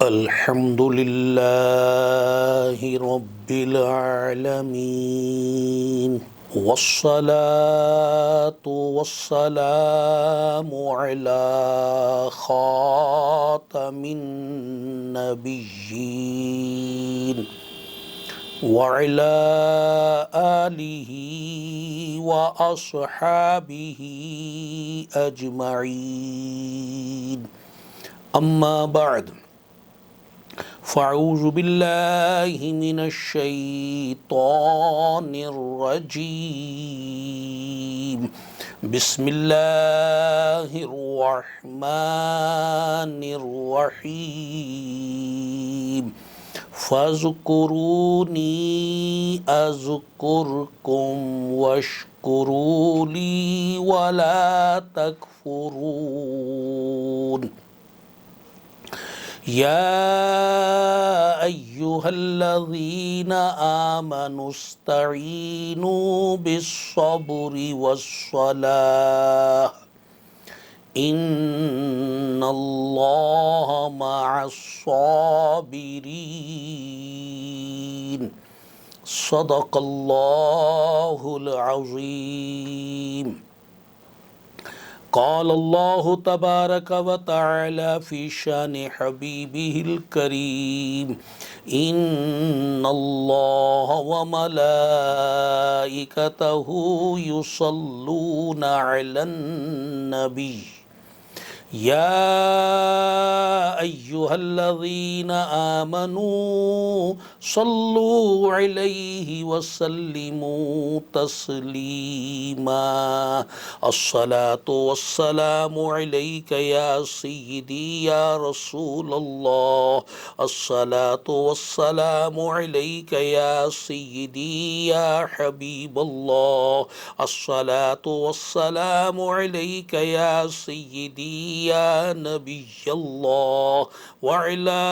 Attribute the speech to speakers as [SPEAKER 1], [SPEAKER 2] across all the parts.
[SPEAKER 1] الحمد لله رب العالمين والصلاة والسلام على خاتم النبيين وعلى آله وأصحابه أجمعين أما بعد فاعوذ بالله من الشيطان الرجيم بسم الله الرحمن الرحيم فاذكروني أذكركم واشكروا لي ولا تكفرون يا أيها الذين آمنوا استعينوا بالصبر والصلاة إن الله مع الصابرين صدق الله العظيم قال الله تبارك وتعالى في شان حبيبه الكريم إن الله وملائكته يصلون على النبي يا أيها الذين آمنوا صلوا عليه وسلموا تسليما الصلاة والسلام عليك يا سيدي يا رسول الله الصلاة والسلام عليك يا سيدي يا حبيب الله الصلاة والسلام عليك يا سيدي يا نبي الله وعلى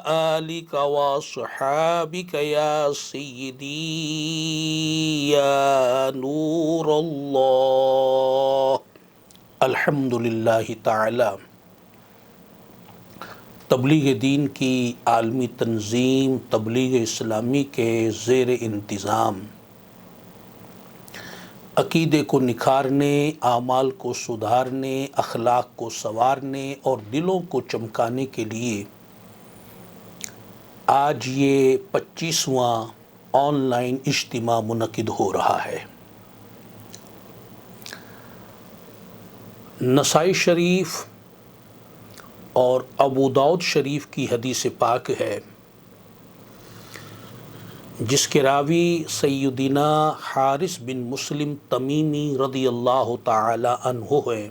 [SPEAKER 1] آلك وصحابك يا سيدي يا نور الله الحمد للہ تعالی تبلیغ دین کی عالمی تنظیم تبلیغ اسلامی کے زیر انتظام عقیدے کو نکھارنے، اعمال کو سدھارنے، اخلاق کو سنوارنے اور دلوں کو چمکانے کے لیے آج یہ 25واں آن لائن اجتماع منعقد ہو رہا ہے۔ نسائی شریف اور ابو داؤد شریف کی حدیث پاک ہے جس کے راوی سیدنا حارث بن مسلم تمیمی رضی اللہ تعالی عنہ ہیں۔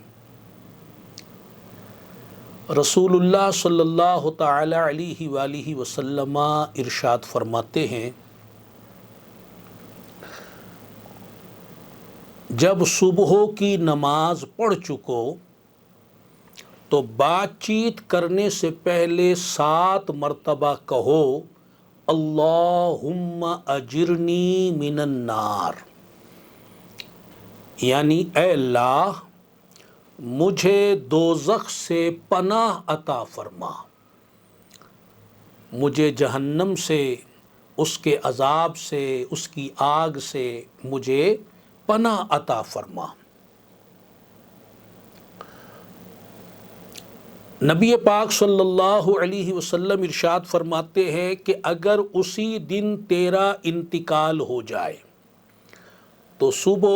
[SPEAKER 1] رسول اللہ صلی اللہ تعالی علیہ وآلہ وسلم ارشاد فرماتے ہیں، جب صبح کی نماز پڑھ چکو تو بات چیت کرنے سے پہلے 7 مرتبہ کہو اللہم اجرنی من النار، یعنی اے اللہ مجھے دوزخ سے پناہ عطا فرما، مجھے جہنم سے، اس کے عذاب سے، اس کی آگ سے مجھے پناہ عطا فرما۔ نبی پاک صلی اللہ علیہ وسلم ارشاد فرماتے ہیں کہ اگر اسی دن تیرا انتقال ہو جائے تو صبح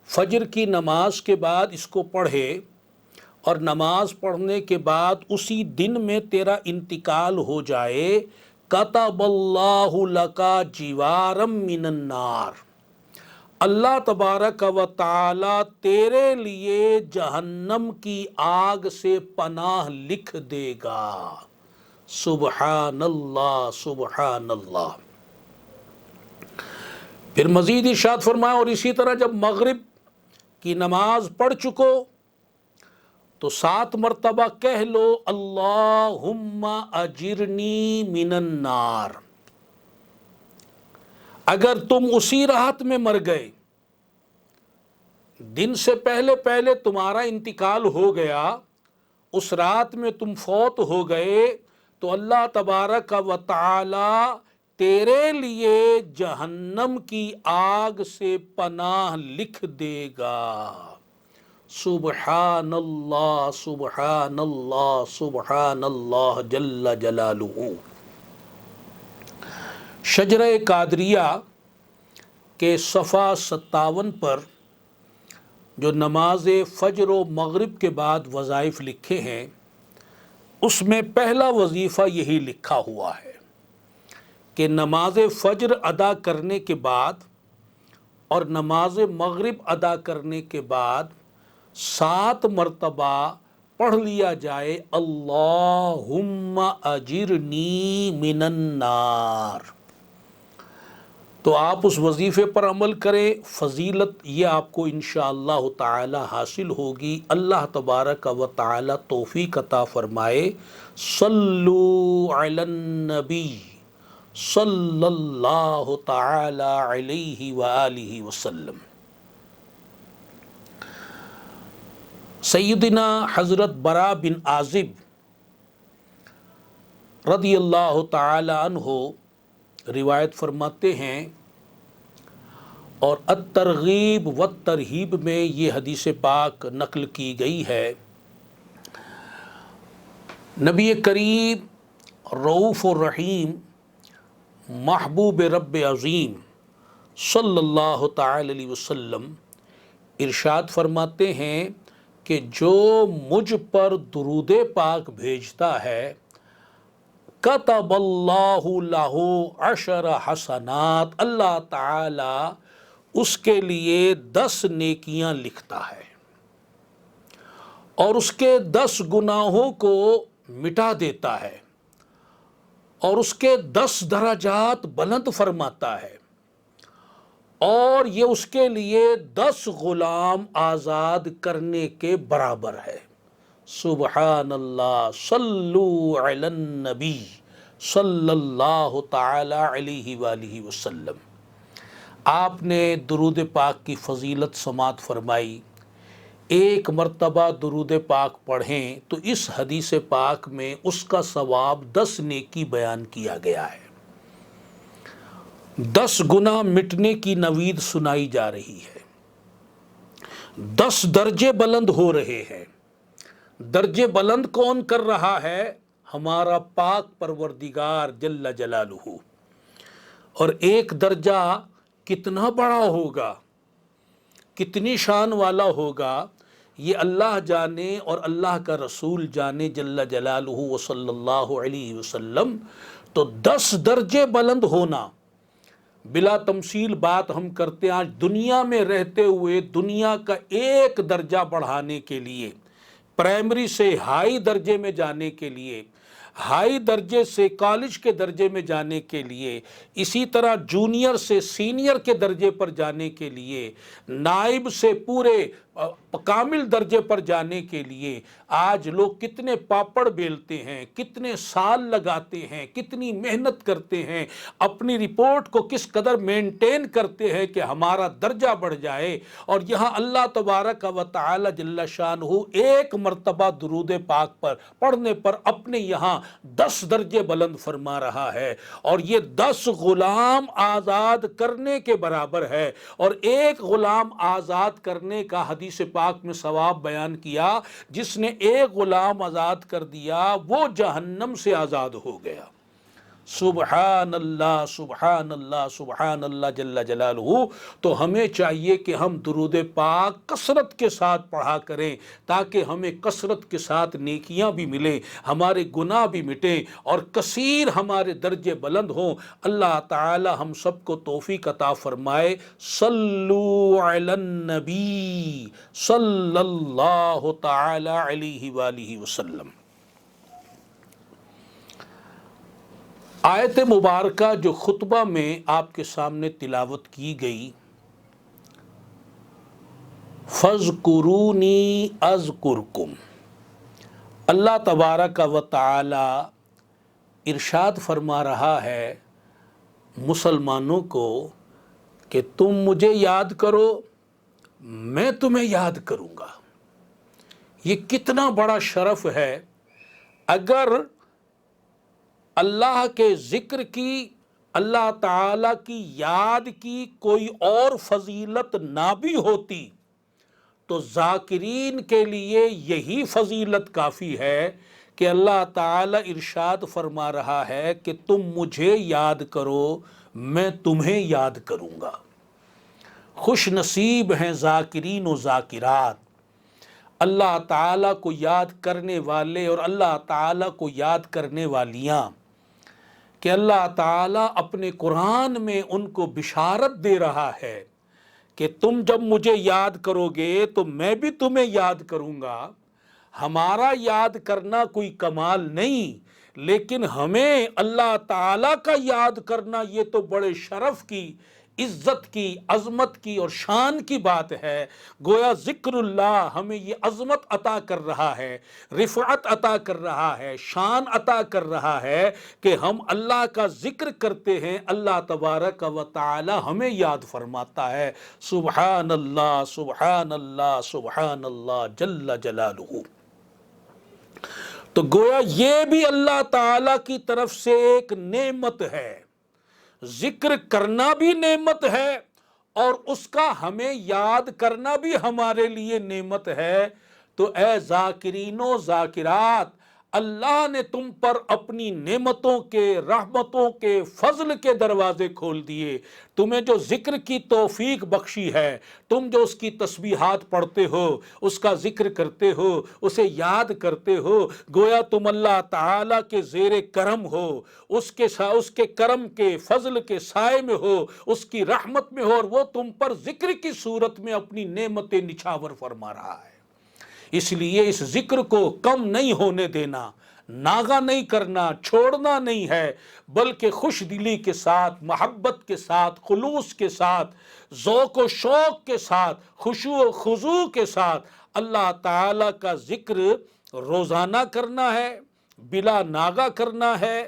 [SPEAKER 1] فجر کی نماز کے بعد اس کو پڑھے، اور نماز پڑھنے کے بعد اسی دن میں تیرا انتقال ہو جائے، کتب اللہ لکا جوارم من النار، اللہ تبارک و تعالی تیرے لیے جہنم کی آگ سے پناہ لکھ دے گا۔ سبحان اللہ سبحان اللہ۔ پھر مزید ارشاد فرمایا، اور اسی طرح جب مغرب کی نماز پڑھ چکو تو 7 مرتبہ کہہ لو اللہم اجرنی من النار۔ اگر تم اسی رات میں مر گئے، دن سے پہلے تمہارا انتقال ہو گیا، اس رات میں تم فوت ہو گئے، تو اللہ تبارک و تعالی تیرے لیے جہنم کی آگ سے پناہ لکھ دے گا۔ سبحان اللہ سبحان اللہ سبحان اللہ جل جلالہ۔ شجرہ قادریہ کے صفحہ 57 پر جو نماز فجر و مغرب کے بعد وظائف لکھے ہیں، اس میں پہلا وظیفہ یہی لکھا ہوا ہے کہ نماز فجر ادا کرنے کے بعد اور نماز مغرب ادا کرنے کے بعد 7 مرتبہ پڑھ لیا جائے اللہم اجرنی من النار۔ تو آپ اس وظیفے پر عمل کریں، فضیلت یہ آپ کو انشاءاللہ تعالی حاصل ہوگی۔ اللہ تبارک و تعالی توفیق عطا فرمائے۔ صلو علی النبی صلی اللہ تعالی علیہ وآلہ وسلم۔ سیدنا حضرت برا بن عازب رضی اللہ تعالی عنہ روایت فرماتے ہیں، اور الترغیب والترہیب میں یہ حدیث پاک نقل کی گئی ہے، نبی کریم رؤوف الرحیم محبوب رب عظیم صلی اللہ تعالی علیہ وسلم ارشاد فرماتے ہیں کہ جو مجھ پر درود پاک بھیجتا ہے کتب اللہ لہ 10 حسنات، اللہ تعالی اس کے لیے 10 نیکیاں لکھتا ہے اور اس کے 10 گناہوں کو مٹا دیتا ہے اور اس کے 10 درجات بلند فرماتا ہے، اور یہ اس کے لیے 10 غلام آزاد کرنے کے برابر ہے۔ سبحان اللہ صلو علی النبی صلی اللہ تعالی علیہ وآلہ وسلم۔ آپ نے درود پاک کی فضیلت سماعت فرمائی۔ ایک مرتبہ درود پاک پڑھیں تو اس حدیث پاک میں اس کا ثواب 10 نیکی بیان کیا گیا ہے، 10 گناہ مٹنے کی نوید سنائی جا رہی ہے، 10 درجے بلند ہو رہے ہیں۔ درجے بلند کون کر رہا ہے؟ ہمارا پاک پروردگار جل جلالہ۔ اور ایک درجہ کتنا بڑا ہوگا، کتنی شان والا ہوگا، یہ اللہ جانے اور اللہ کا رسول جانے جل جلالہ و صلی اللہ علیہ وسلم۔ تو 10 درجے بلند ہونا بلا تمثیل بات ہم کرتے ہیں۔ آج دنیا میں رہتے ہوئے دنیا کا ایک درجہ بڑھانے کے لیے، پرائمری سے ہائی درجے میں جانے کے لیے، ہائی درجے سے کالج کے درجے میں جانے کے لیے، اسی طرح جونیئر سے سینئر کے درجے پر جانے کے لیے، نائب سے پورے کامل درجے پر جانے کے لیے آج لوگ کتنے پاپڑ بیلتے ہیں، کتنے سال لگاتے ہیں، کتنی محنت کرتے ہیں، اپنی رپورٹ کو کس قدر مینٹین کرتے ہیں کہ ہمارا درجہ بڑھ جائے۔ اور یہاں اللہ تبارک و تعالی جل شانہ ایک مرتبہ درود پاک پر پڑھنے پر اپنے یہاں 10 درجے بلند فرما رہا ہے، اور یہ 10 غلام آزاد کرنے کے برابر ہے۔ اور ایک غلام آزاد کرنے کا حدیث پاک میں ثواب بیان کیا، جس نے ایک غلام آزاد کر دیا وہ جہنم سے آزاد ہو گیا۔ سبحان اللہ سبحان اللہ سبحان اللہ جل جلالہ۔ تو ہمیں چاہیے کہ ہم درود پاک کثرت کے ساتھ پڑھا کریں تاکہ ہمیں کثرت کے ساتھ نیکیاں بھی ملیں، ہمارے گناہ بھی مٹیں اور کثیر ہمارے درجے بلند ہوں۔ اللہ تعالی ہم سب کو توفیق عطا فرمائے۔ صلو علی النبی صلی اللہ تعالی علیہ وآلہ وسلم۔ آیت مبارکہ جو خطبہ میں آپ کے سامنے تلاوت کی گئی، فَاذْكُرُونِي أَذْكُرْكُمْ، اللہ تبارک و تعالی ارشاد فرما رہا ہے مسلمانوں کو کہ تم مجھے یاد کرو، میں تمہیں یاد کروں گا۔ یہ کتنا بڑا شرف ہے۔ اگر اللہ کے ذکر کی، اللہ تعالیٰ کی یاد کی کوئی اور فضیلت نہ بھی ہوتی تو ذاکرین کے لیے یہی فضیلت کافی ہے کہ اللہ تعالیٰ ارشاد فرما رہا ہے کہ تم مجھے یاد کرو، میں تمہیں یاد کروں گا۔ خوش نصیب ہیں ذاکرین و ذاکرات، اللہ تعالیٰ کو یاد کرنے والے اور اللہ تعالیٰ کو یاد کرنے والیاں، کہ اللہ تعالیٰ اپنے قرآن میں ان کو بشارت دے رہا ہے کہ تم جب مجھے یاد کرو گے تو میں بھی تمہیں یاد کروں گا۔ ہمارا یاد کرنا کوئی کمال نہیں، لیکن ہمیں اللہ تعالیٰ کا یاد کرنا یہ تو بڑے شرف کی، عزت کی، عظمت کی اور شان کی بات ہے۔ گویا ذکر اللہ ہمیں یہ عظمت عطا کر رہا ہے، رفعت عطا کر رہا ہے، شان عطا کر رہا ہے کہ ہم اللہ کا ذکر کرتے ہیں، اللہ تبارک و تعالی ہمیں یاد فرماتا ہے۔ سبحان اللہ سبحان اللہ سبحان اللہ جل جلالہ۔ تو گویا یہ بھی اللہ تعالی کی طرف سے ایک نعمت ہے، ذکر کرنا بھی نعمت ہے اور اس کا ہمیں یاد کرنا بھی ہمارے لیے نعمت ہے۔ تو اے ذاکرین و ذاکرات، اللہ نے تم پر اپنی نعمتوں کے، رحمتوں کے، فضل کے دروازے کھول دیے۔ تمہیں جو ذکر کی توفیق بخشی ہے، تم جو اس کی تسبیحات پڑھتے ہو، اس کا ذکر کرتے ہو، اسے یاد کرتے ہو، گویا تم اللہ تعالیٰ کے زیر کرم ہو، اس کے کرم کے، فضل کے سائے میں ہو، اس کی رحمت میں ہو، اور وہ تم پر ذکر کی صورت میں اپنی نعمتیں نچھاور فرما رہا ہے۔ اس لیے اس ذکر کو کم نہیں ہونے دینا، ناغا نہیں کرنا، چھوڑنا نہیں ہے، بلکہ خوش دلی کے ساتھ، محبت کے ساتھ، خلوص کے ساتھ، ذوق و شوق کے ساتھ، خشوع و خضوع کے ساتھ اللہ تعالیٰ کا ذکر روزانہ کرنا ہے، بلا ناغا کرنا ہے،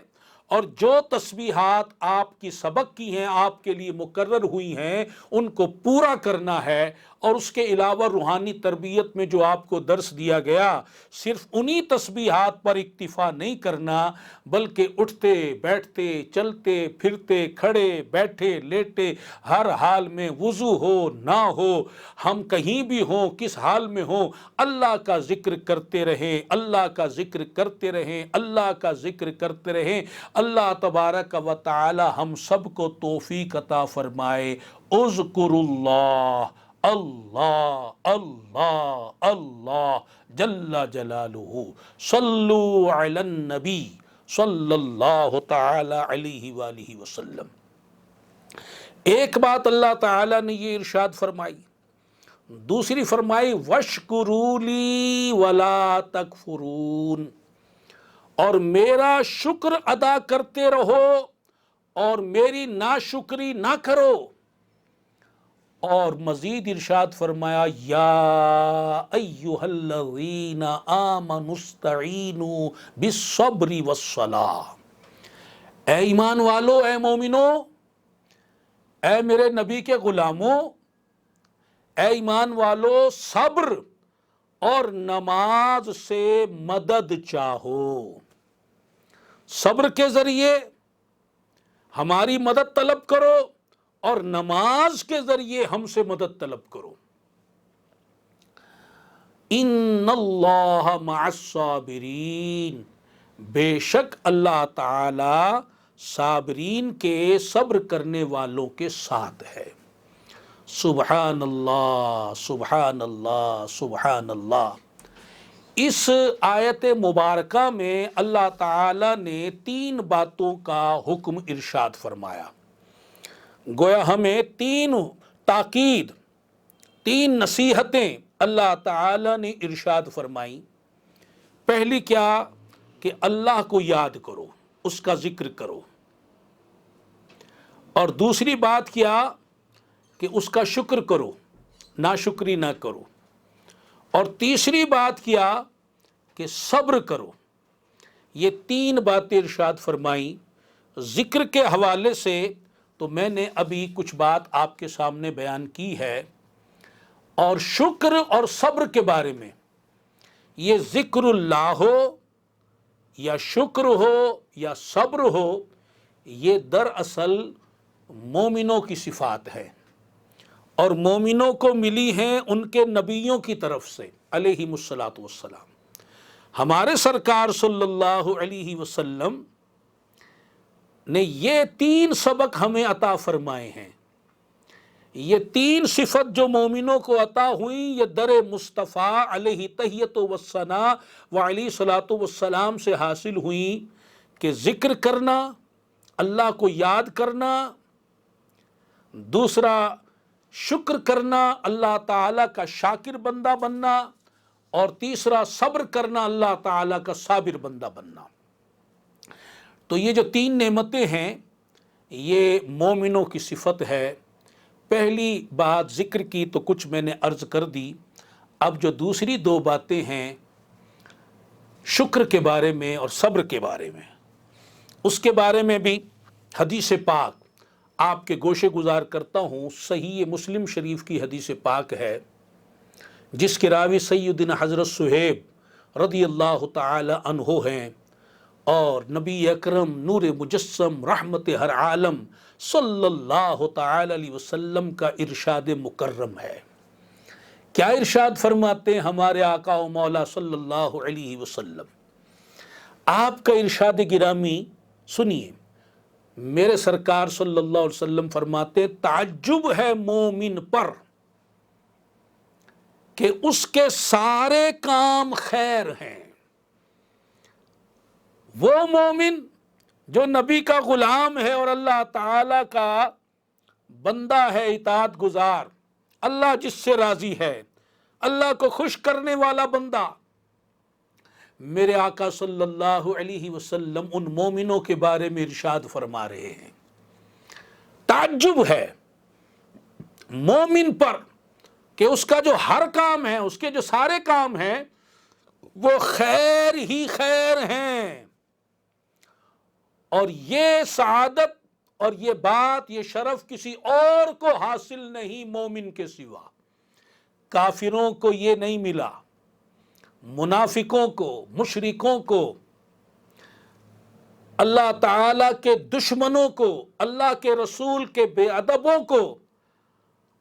[SPEAKER 1] اور جو تسبیحات آپ کی سبق کی ہیں، آپ کے لیے مقرر ہوئی ہیں، ان کو پورا کرنا ہے۔ اور اس کے علاوہ روحانی تربیت میں جو آپ کو درس دیا گیا، صرف انہی تسبیحات پر اکتفا نہیں کرنا، بلکہ اٹھتے بیٹھتے چلتے پھرتے کھڑے بیٹھے لیٹے ہر حال میں، وضو ہو نہ ہو، ہم کہیں بھی ہوں، کس حال میں ہوں، اللہ کا ذکر کرتے رہیں، اللہ کا ذکر کرتے رہیں، اللہ کا ذکر کرتے رہیں۔ اللہ تبارک و تعالی ہم سب کو توفیق عطا فرمائے۔ اذکر اللہ اللہ اللہ اللہ جل جلالہ، صلو علی النبی صلی اللہ تعالی علیہ وآلہ وسلم۔ ایک بات اللہ تعالیٰ نے یہ ارشاد فرمائی، دوسری فرمائی وَاشْكُرُوا لِي وَلَا تَكْفُرُونَ، اور میرا شکر ادا کرتے رہو اور میری ناشکری نہ کرو۔ اور مزید ارشاد فرمایا یا ایھا الذین آمنوا استعینوا بالصبر والصلاۃ، اے ایمان والو، اے مومنو، اے میرے نبی کے غلاموں، اے ایمان والو، صبر اور نماز سے مدد چاہو۔ صبر کے ذریعے ہماری مدد طلب کرو اور نماز کے ذریعے ہم سے مدد طلب کرو۔ ان اللہ مع الصابرین، بے شک اللہ تعالی صابرین کے، صبر کرنے والوں کے ساتھ ہے۔ سبحان اللہ سبحان اللہ سبحان اللہ۔ اس آیت مبارکہ میں اللہ تعالی نے 3 باتوں کا حکم ارشاد فرمایا۔ گویا ہمیں 3 تاکید، 3 نصیحتیں اللہ تعالی نے ارشاد فرمائی۔ پہلی کیا کہ اللہ کو یاد کرو، اس کا ذکر کرو، اور دوسری بات کیا کہ اس کا شکر کرو، ناشکری نہ کرو، اور تیسری بات کیا کہ صبر کرو۔ یہ 3 باتیں ارشاد فرمائی۔ ذکر کے حوالے سے تو میں نے ابھی کچھ بات آپ کے سامنے بیان کی ہے، اور شکر اور صبر کے بارے میں، یہ ذکر اللہ ہو یا شکر ہو یا صبر ہو، یہ دراصل مومنوں کی صفات ہے، اور مومنوں کو ملی ہیں ان کے نبیوں کی طرف سے علیہم الصلاۃ والسلام۔ ہمارے سرکار صلی اللہ علیہ وسلم نے یہ 3 سبق ہمیں عطا فرمائے ہیں۔ یہ 3 صفت جو مومنوں کو عطا ہوئی، یہ در مصطفیٰ علیہ تحیۃ والثناء و علیہ صلاۃ والسلام سے حاصل ہوئیں، کہ ذکر کرنا، اللہ کو یاد کرنا، دوسرا شکر کرنا، اللہ تعالیٰ کا شاکر بندہ بننا، اور تیسرا صبر کرنا، اللہ تعالیٰ کا صابر بندہ بننا۔ تو یہ جو 3 نعمتیں ہیں یہ مومنوں کی صفت ہے۔ پہلی بات ذکر کی تو کچھ میں نے عرض کر دی، اب جو دوسری 2 باتیں ہیں شکر کے بارے میں اور صبر کے بارے میں، اس کے بارے میں بھی حدیث پاک آپ کے گوشے گزار کرتا ہوں۔ صحیح مسلم شریف کی حدیث پاک ہے، جس کے راوی سیدنا حضرت صہیب رضی اللہ تعالی عنہ ہیں، اور نبی اکرم نور مجسم رحمت ہر عالم صلی اللہ تعالی علیہ وسلم کا ارشاد مکرم ہے۔ کیا ارشاد فرماتے ہیں ہمارے آقا و مولا صلی اللہ علیہ وسلم؟ آپ کا ارشاد گرامی سنیے، میرے سرکار صلی اللہ علیہ وسلم فرماتے، تعجب ہے مومن پر کہ اس کے سارے کام خیر ہیں۔ وہ مومن جو نبی کا غلام ہے اور اللہ تعالیٰ کا بندہ ہے، اطاعت گزار، اللہ جس سے راضی ہے، اللہ کو خوش کرنے والا بندہ، میرے آقا صلی اللہ علیہ وسلم ان مومنوں کے بارے میں ارشاد فرما رہے ہیں۔ تعجب ہے مومن پر کہ اس کا جو ہر کام ہے، اس کے جو سارے کام ہیں وہ خیر ہی خیر ہیں، اور یہ سعادت اور یہ بات، یہ شرف کسی اور کو حاصل نہیں مومن کے سوا۔ کافروں کو یہ نہیں ملا، منافقوں کو، مشرکوں کو، اللہ تعالیٰ کے دشمنوں کو، اللہ کے رسول کے بے ادبوں کو،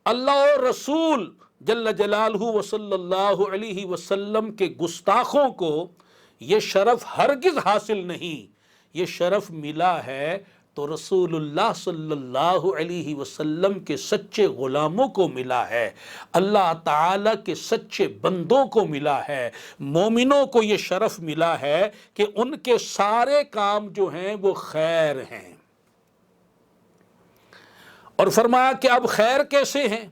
[SPEAKER 1] اللہ اور رسول جل جلالہ و صلی اللہ علیہ وسلم کے گستاخوں کو یہ شرف ہرگز حاصل نہیں۔ یہ شرف ملا ہے تو رسول اللہ صلی اللہ علیہ وسلم کے سچے غلاموں کو ملا ہے، اللہ تعالیٰ کے سچے بندوں کو ملا ہے، مومنوں کو یہ شرف ملا ہے کہ ان کے سارے کام جو ہیں وہ خیر ہیں۔ اور فرمایا کہ اب خیر کیسے ہیں؟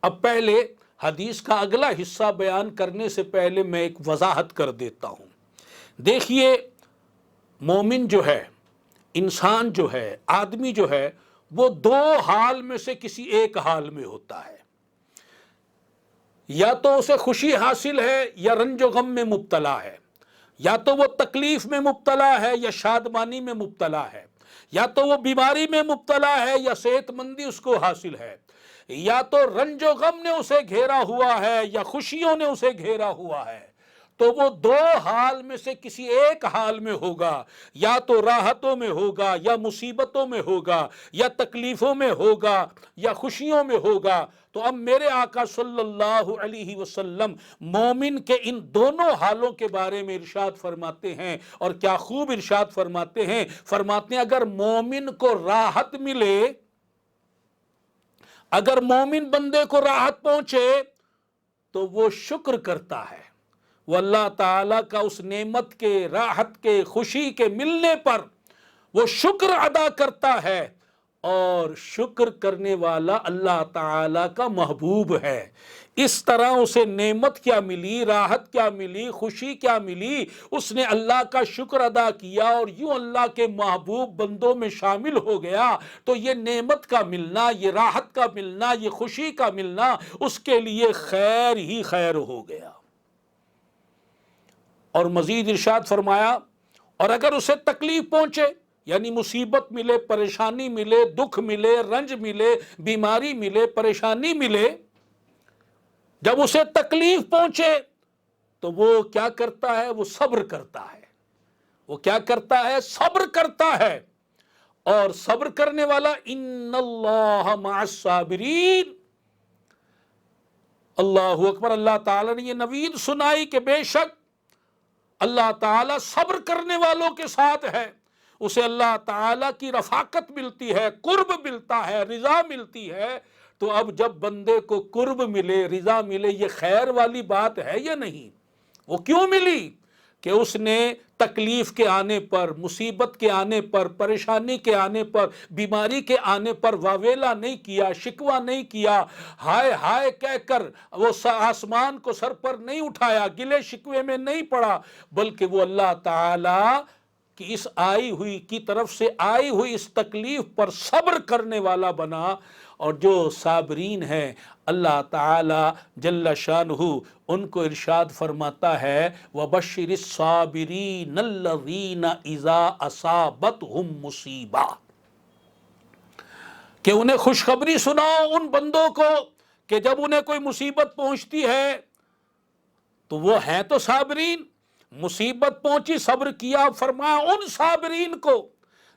[SPEAKER 1] اب پہلے حدیث کا اگلا حصہ بیان کرنے سے پہلے میں ایک وضاحت کر دیتا ہوں۔ دیکھیے، مومن جو ہے، انسان جو ہے، آدمی جو ہے، وہ 2 حال میں سے کسی ایک حال میں ہوتا ہے۔ یا تو اسے خوشی حاصل ہے یا رنج و غم میں مبتلا ہے، یا تو وہ تکلیف میں مبتلا ہے یا شادمانی میں مبتلا ہے، یا تو وہ بیماری میں مبتلا ہے یا صحت مندی اس کو حاصل ہے، یا تو رنج و غم نے اسے گھیرا ہوا ہے یا خوشیوں نے اسے گھیرا ہوا ہے۔ تو وہ 2 حال میں سے کسی ایک حال میں ہوگا، یا تو راحتوں میں ہوگا یا مصیبتوں میں ہوگا، یا تکلیفوں میں ہوگا یا خوشیوں میں ہوگا۔ تو اب میرے آقا صلی اللہ علیہ وسلم مومن کے ان دونوں حالوں کے بارے میں ارشاد فرماتے ہیں، اور کیا خوب ارشاد فرماتے ہیں۔ فرماتے ہیں اگر مومن کو راحت ملے، اگر مومن بندے کو راحت پہنچے تو وہ شکر کرتا ہے، وہ اللہ تعالیٰ کا اس نعمت کے، راحت کے، خوشی کے ملنے پر وہ شکر ادا کرتا ہے، اور شکر کرنے والا اللہ تعالیٰ کا محبوب ہے۔ اس طرح اسے نعمت کیا ملی، راحت کیا ملی، خوشی کیا ملی، اس نے اللہ کا شکر ادا کیا اور یوں اللہ کے محبوب بندوں میں شامل ہو گیا، تو یہ نعمت کا ملنا، یہ راحت کا ملنا، یہ خوشی کا ملنا اس کے لیے خیر ہی خیر ہو گیا۔ اور مزید ارشاد فرمایا، اور اگر اسے تکلیف پہنچے، یعنی مصیبت ملے، پریشانی ملے، دکھ ملے، رنج ملے، بیماری ملے، پریشانی ملے، جب اسے تکلیف پہنچے تو وہ کیا کرتا ہے؟ وہ صبر کرتا ہے۔ وہ کیا کرتا ہے؟ صبر کرتا ہے. اور صبر کرنے والا ان اللہ مع الصابرین. اللہ اکبر. اللہ تعالیٰ نے یہ نوید سنائی کہ بے شک اللہ تعالیٰ صبر کرنے والوں کے ساتھ ہے. اسے اللہ تعالیٰ کی رفاقت ملتی ہے، قرب ملتا ہے، رضا ملتی ہے. تو اب جب بندے کو قرب ملے، رضا ملے، یہ خیر والی بات ہے یا نہیں؟ وہ کیوں ملی؟ کہ اس نے تکلیف کے آنے پر، مصیبت کے آنے پر، پریشانی کے آنے پر، بیماری کے آنے پر واویلا نہیں کیا، شکوہ نہیں کیا، ہائے ہائے کہہ کر وہ آسمان کو سر پر نہیں اٹھایا، گلے شکوے میں نہیں پڑا، بلکہ وہ اللہ تعالی کی اس آئی ہوئی کی طرف سے آئی ہوئی اس تکلیف پر صبر کرنے والا بنا. اور جو صابرین ہیں اللہ تعالی جل شانہ ان کو ارشاد فرماتا ہے وَبَشِّرِ الصَّابِرِينَ الَّذِينَ إِذَا أَصَابَتْهُمْ مُصِیبَةٌ، کہ انہیں خوشخبری سناؤ ان بندوں کو کہ جب انہیں کوئی مصیبت پہنچتی ہے تو وہ ہیں تو صابرین. مصیبت پہنچی صبر کیا، فرمایا ان صابرین کو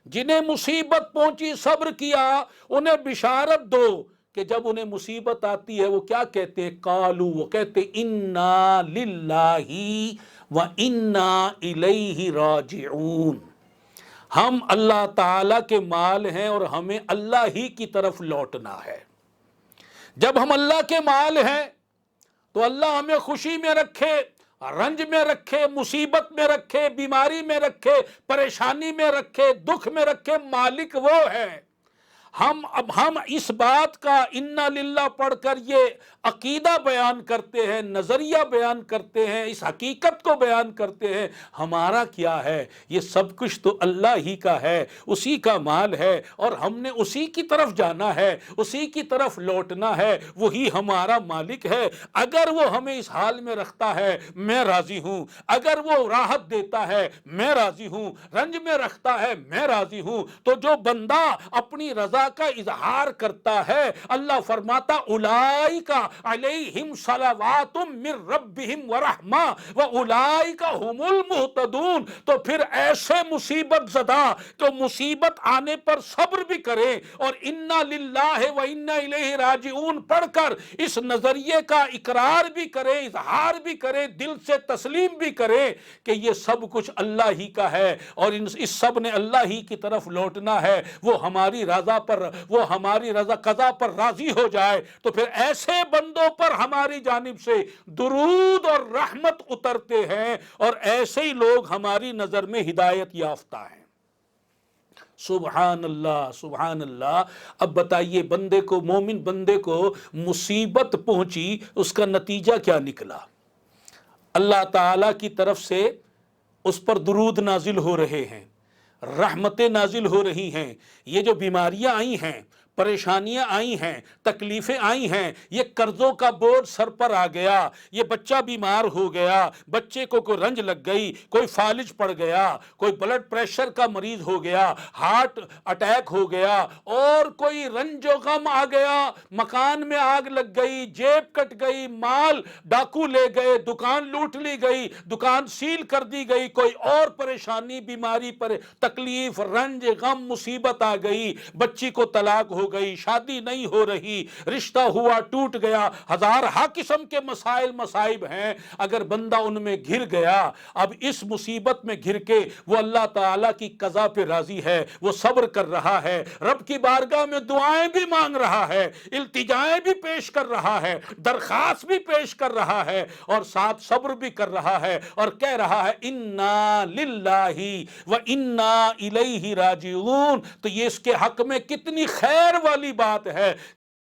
[SPEAKER 1] جنہیں مصیبت پہنچی صبر کیا انہیں بشارت دو کہ جب انہیں مصیبت آتی ہے وہ کیا کہتے ہیں؟ قالو، وہ کہتے انا للہ و انا الیہ راجعون. ہم اللہ تعالیٰ کے مال ہیں اور ہمیں اللہ ہی کی طرف لوٹنا ہے. جب ہم اللہ کے مال ہیں تو اللہ ہمیں خوشی میں رکھے، رنج میں رکھے، مصیبت میں رکھے، بیماری میں رکھے، پریشانی میں رکھے، دکھ میں رکھے، مالک وہ ہے. ہم اس بات کا انا للہ پڑھ کر یہ عقیدہ بیان کرتے ہیں، نظریہ بیان کرتے ہیں، اس حقیقت کو بیان کرتے ہیں ہمارا کیا ہے؟ یہ سب کچھ تو اللہ ہی کا ہے، اسی کا مال ہے اور ہم نے اسی کی طرف جانا ہے، اسی کی طرف لوٹنا ہے، وہی ہمارا مالک ہے. اگر وہ ہمیں اس حال میں رکھتا ہے میں راضی ہوں، اگر وہ راحت دیتا ہے میں راضی ہوں، رنج میں رکھتا ہے میں راضی ہوں. تو جو بندہ اپنی رضا کا اظہار کرتا ہے اللہ فرماتا اولئک علیہم صلوات من ربہم ورحمہ واولئک هم المہتدون. تو پھر ایسے مصیبت زدہ تو مصیبت آنے پر صبر بھی کرے اور انا للہ و انا الیہ راجعون پڑھ کر اس نظریے کا اقرار بھی کرے، اظہار بھی کرے، دل سے تسلیم بھی کرے کہ یہ سب کچھ اللہ ہی کا ہے اور اس سب نے اللہ ہی کی طرف لوٹنا ہے. وہ ہماری رضا پر، وہ ہماری رضا قضا پر راضی ہو جائے تو پھر ایسے بندوں پر ہماری جانب سے درود اور رحمت اترتے ہیں اور ایسے ہی لوگ ہماری نظر میں ہدایت یافتہ ہیں. سبحان اللہ سبحان اللہ. اب بتائیے بندے کو، مومن بندے کو مصیبت پہنچی، اس کا نتیجہ کیا نکلا؟ اللہ تعالیٰ کی طرف سے اس پر درود نازل ہو رہے ہیں، رحمتیں نازل ہو رہی ہیں. یہ جو بیماریاں آئی ہیں، پریشانیاں آئی ہیں، تکلیفیں آئی ہیں، یہ قرضوں کا بوجھ سر پر آ گیا، یہ بچہ بیمار ہو گیا، بچے کو کوئی رنج لگ گئی، کوئی فالج پڑ گیا، کوئی بلڈ پریشر کا مریض ہو گیا، ہارٹ اٹیک ہو گیا، اور کوئی رنج و غم آ گیا، مکان میں آگ لگ گئی، جیب کٹ گئی، مال ڈاکو لے گئے، دکان لوٹ لی گئی، دکان سیل کر دی گئی، کوئی اور پریشانی، بیماری پر تکلیف، رنج غم مصیبت آ گئی، بچی کو طلاق ہو گئی، شادی نہیں ہو رہی، رشتہ ہوا ٹوٹ گیا، ہزار ہا قسم کے مسائل مصائب ہیں. اگر بندہ ان میں گھر گیا، اب اس مصیبت میں گھر کے وہ اللہ تعالیٰ کی قضا پہ راضی ہے، وہ صبر کر رہا ہے، رب کی بارگاہ میں دعائیں بھی مانگ رہا ہے، التجائیں بھی پیش کر رہا ہے، درخواست بھی پیش کر رہا ہے اور ساتھ صبر بھی کر رہا ہے اور کہہ رہا ہے انا للہ و انا الیہ راجعون. تو یہ اس کے حق میں کتنی خیر والی بات ہے